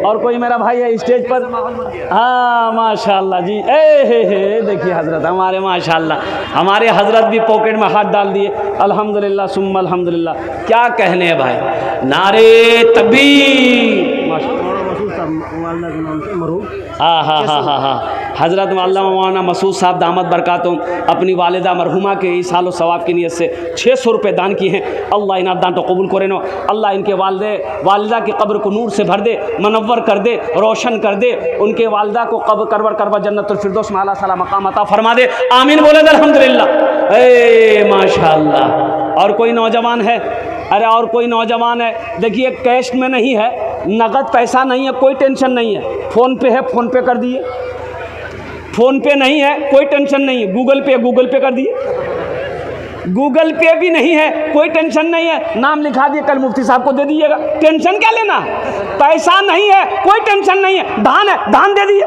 और कोई मेरा भाई है स्टेज पर। हाँ माशाअल्लाह जी। देखिए हजरत हमारे माशाअल्लाह, हमारे हजरत भी पॉकेट में हाथ डाल दिए अल्हम्दुलिल्लाह सुम्मा अल्हम्दुलिल्लाह। क्या कहने हैं भाई, नारे तकबीर। हाँ हज़रत मौलाना मसूद साहब दामद बरकातुम अपनी वालिदा मरहुमा के ईसाल सवाब की नीयत से 600 रुपये दान किए हैं। अल्लाह इन दान तो कबूल करे नो। अल्लाह इनके वालिदा की कब्र को नूर से भर दे, मनव्वर कर दे, रोशन कर दे। उनके वालिदा को कब्र करवा जन्नतुल फिरदौस में आला साला मकाम अता फरमा दे। आमीन बोले अल्हम्दुलिल्लाह। ए माशाअल्लाह। और कोई नौजवान है, अरे और कोई नौजवान है, देखिए कैश में नहीं है, नगद पैसा नहीं है, कोई टेंशन नहीं है। फ़ोन पे है, फ़ोन पे कर दिए। फ़ोन पे नहीं है, कोई टेंशन नहीं है, गूगल पे कर दिए। गूगल पे भी नहीं है, कोई टेंशन नहीं है, नाम लिखा दिए, कल मुफ्ती साहब को दे दीजिएगा। टेंशन क्या लेना, पैसा नहीं है, कोई टेंशन नहीं है, दान है, दान दे दिए।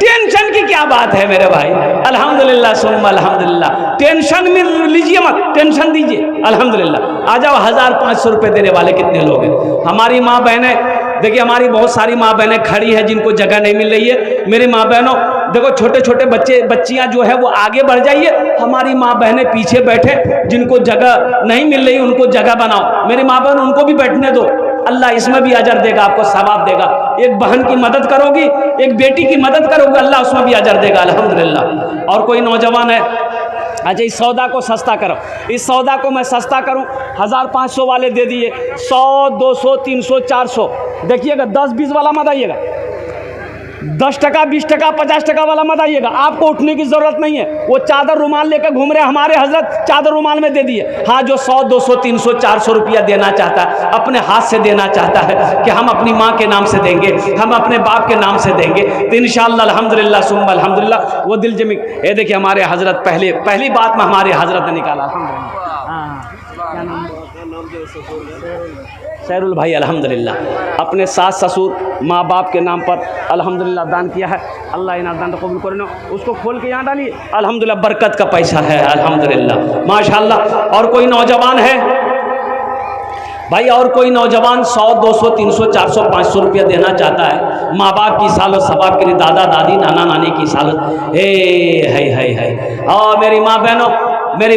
टेंशन की क्या बात है मेरे भाई। अल्हम्दुलिल्लाह सुम्मा अल्हम्दुलिल्लाह। टेंशन में लीजिए मत, टेंशन दीजिए। अल्हम्दुलिल्लाह। आ जाओ, 1500 रुपये देने वाले कितने लोग हैं। हमारी माँ बहनें, देखिए हमारी बहुत सारी माँ बहनें खड़ी हैं जिनको जगह नहीं मिल रही है। मेरी माँ बहनों देखो, छोटे छोटे बच्चियाँ जो है वो आगे बढ़ जाइए। हमारी माँ बहनें पीछे बैठे, जिनको जगह नहीं मिल रही उनको जगह बनाओ। मेरी माँ बहन उनको भी बैठने दो। अल्लाह इसमें भी अजर देगा, आपको सवाब देगा। एक बहन की मदद करोगी, एक बेटी की मदद करोगे, अल्लाह उसमें भी अजर देगा। अल्हम्दुलिल्लाह। और कोई नौजवान है, अच्छा इस सौदा को सस्ता करो, इस सौदा को मैं सस्ता करूं, 1500 वाले दे दिए, 100, 200, 300, 400। देखिएगा 10-20 वाला मत आइएगा, 10 टका, 20 टका, 50 टका वाला मत आइएगा। आपको उठने की ज़रूरत नहीं है। वो चादर रुमाल लेकर घूम रहे, हमारे हजरत चादर रुमाल में दे दिए। हाँ, जो 100, 200, 300, 400 रुपया देना चाहता है, अपने हाथ से देना चाहता है कि हम अपनी माँ के नाम से देंगे, हम अपने बाप के नाम से देंगे, तो इंशाअल्लाह अल्हम्दुलिल्लाह सुम्मा अल्हम्दुलिल्लाह वो दिल जमी। ये देखिए हमारे हजरत पहली बात में हमारे हजरत ने निकाला। सैरुल भाई अल्हम्दुलिल्लाह अपने सास ससुर माँ बाप के नाम पर अल्हम्दुलिल्लाह दान किया है। अल्लाह इन दान को कबूल करे। उसको खोल के यहाँ डालिए। अल्हम्दुलिल्लाह बरकत का पैसा है। अल्हम्दुलिल्लाह माशाअल्लाह। और कोई नौजवान है भाई, और कोई नौजवान 100, 200, 300, 400, 500 रुपया देना चाहता है माँ बाप की सालो सवाब के लिए, दादा दादी नाना नानी की सालो। है और मेरी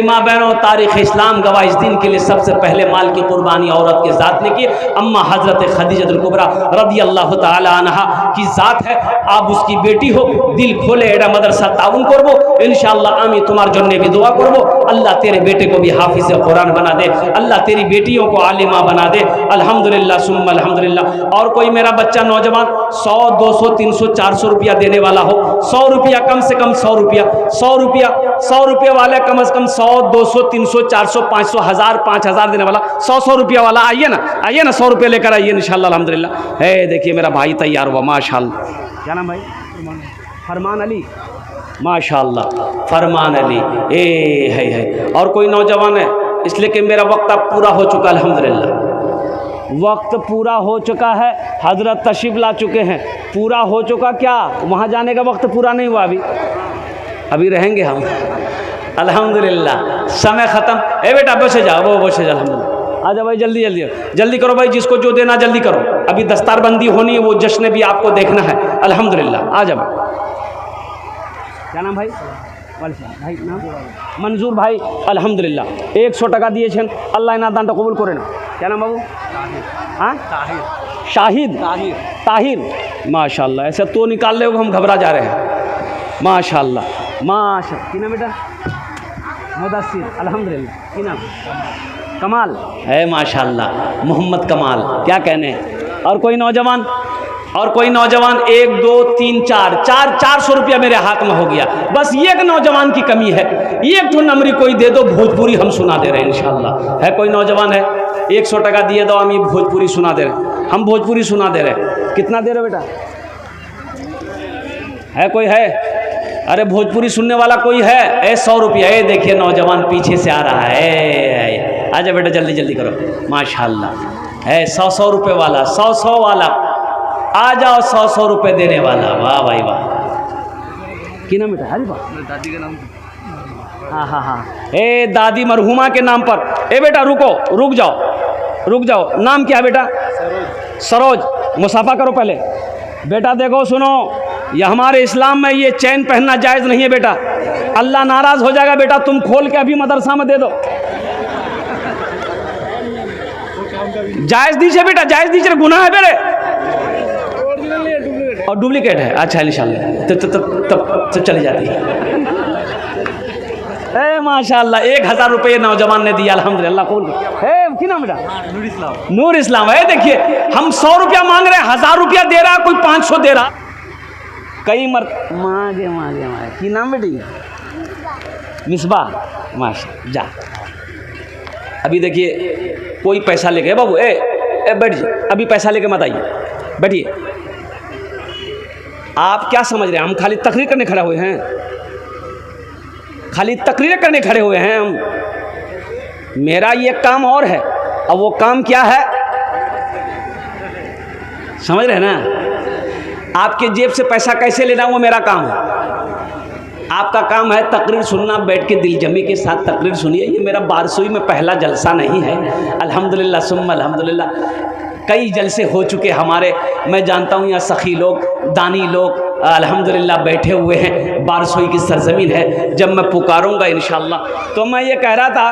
माँ बहनों तारीख़ इस्लाम गवाह इस दिन के लिए सबसे पहले माल की कुर्बानी औरत के ज़ात ने की। अम्मा हज़रत खदीजतुल कुबरा रज़ी अल्लाह ताला अन्हा की ज़ात है। आप उसकी बेटी हो, दिल खोले एडा मदरसा ताउन करबो इंशाअल्लाह। आमी तुम्हार जन्ने भी दुआ करबो। अल्लाह तेरे बेटे को भी हाफिज़ कुरान बना दे, अल्लाह तेरी बेटियों को आलिमा बना दे। अल्हम्दुलिल्लाह सुम्मा अल्हम्दुलिल्लाह। और कोई मेरा बच्चा नौजवान 100, 200, 300, 400 रुपया देने वाला हो, 100 रुपया कम से कम, 100 रुपये वाले कम से कम 100, 200, 300, 400, 500, 1000, 5000 देने वाला, 100 रुपया वाला आइए ना 100 रुपये लेकर आइए इंशाअल्लाह अल्हम्दुलिल्लाह। है देखिए मेरा भाई तैयार हुआ माशाअल्लाह। क्या नाम भाई? फरमान अली। माशाअल्लाह फरमान अली। है। और कोई नौजवान है, इसलिए कि मेरा वक्त अब पूरा हो चुका अल्हम्दुलिल्लाह। वक्त पूरा हो चुका है, हजरत तशरीफ़ ला चुके हैं। पूरा हो चुका क्या, वहाँ जाने का वक्त पूरा नहीं हुआ, अभी रहेंगे हम अल्हम्दुलिल्लाह। समय ख़त्म। ए बेटा बसे जाओ, वो बसे जाओ अल्हम्दुलिल्लाह। आजा भाई जल्दी करो भाई, जिसको जो देना जल्दी करो। अभी दस्तारबंदी होनी है, वो जश्न भी आपको देखना है अल्हम्दुलिल्लाह। आ जाओ। क्या नाम भाई? भाई नाम मंजूर भाई अल्हम्दुलिल्लाह। 100 टका दिए छेन, अल्लाह इना दान कबूल करे ना। क्या नाम बाबू? हाँ शाहिद ताहिर। माशाअल्लाह। ऐसे तो निकाल ले, हम घबरा जा रहे हैं। माशाअल्लाह की नाम बेटा? मुदस्सिर अल्हम्दुलिल्लाह। की नाम? कमाल है माशाअल्लाह, मोहम्मद कमाल। क्या कहने। और कोई नौजवान 1, 2, 3, 400 रुपया मेरे हाथ में हो गया। बस एक नौजवान की कमी है, एक तो नमरी कोई दे दो, भोजपुरी हम सुना दे रहे हैं इंशाअल्लाह। है कोई नौजवान है? 100 टका दिए दो, हम ये भोजपुरी सुना दे रहे हैं, हम भोजपुरी सुना दे रहे हैं। कितना दे रहे बेटा? है कोई है? अरे भोजपुरी सुनने वाला कोई है? 100 रुपया। देखिए नौजवान पीछे से आ रहा है। आजा बेटा जल्दी करो। माशाअल्लाह है 100 रुपये वाला, 100 वाला। आ जाओ 100 रुपये देने वाला। वाह भाई वाह। की नाम बेटा? हरी बात दादी के नाम। हाँ। ए दादी मरहुमा के नाम पर। ए बेटा रुक जाओ। नाम क्या है बेटा? सरोज। मुसाफा करो पहले। बेटा देखो सुनो, ये हमारे इस्लाम में ये चैन पहनना जायज़ नहीं है बेटा, अल्लाह नाराज़ हो जाएगा बेटा। तुम खोल के अभी मदरसा में दे दो। जायज़ दीजिए बेटा, जायज़ दीजिए, गुनाह है बेटे। और डुप्लीकेट है। अच्छा इंशाल्लाह तो चली जाती है। ए माशाल्लाह 1000 रुपये नौजवान ने दिया अल्हम्दुलिल्लाह। कौन की नाम बेटा? नूर इस्लाम है। देखिए हम 100 रुपया मांग रहे हैं, 1000 रुपया दे रहा, कोई 500 दे रहा। कई मांगे की नाम बेटी? मिसबा। माशा जा। अभी देखिए कोई पैसा लेके बाबू ए बैठ जी, अभी पैसा लेके मत आइए, बैठिए। आप क्या समझ रहे हैं हम खाली तकरीर करने खड़े हुए हैं? खाली तकरीर करने खड़े हुए हैं हम? मेरा ये काम और है, अब वो काम क्या है समझ रहे हैं ना? आपके जेब से पैसा कैसे लेना वो मेरा काम है। आपका काम है तकरीर सुनना, बैठ के दिलजमी के साथ तकरीर सुनिए। ये मेरा बारसोई में पहला जलसा नहीं है, अल्हम्दुलिल्लाह सुम्मा अल्हम्दुलिल्लाह। कई जलसे हो चुके हमारे, मैं जानता हूँ यहाँ सखी लोग, दानी लोग अल्हम्दुलिल्लाह बैठे हुए हैं। बारसोई की सरजमीन है, जब मैं पुकारूंगा इंशाअल्लाह। तो मैं ये कह रहा था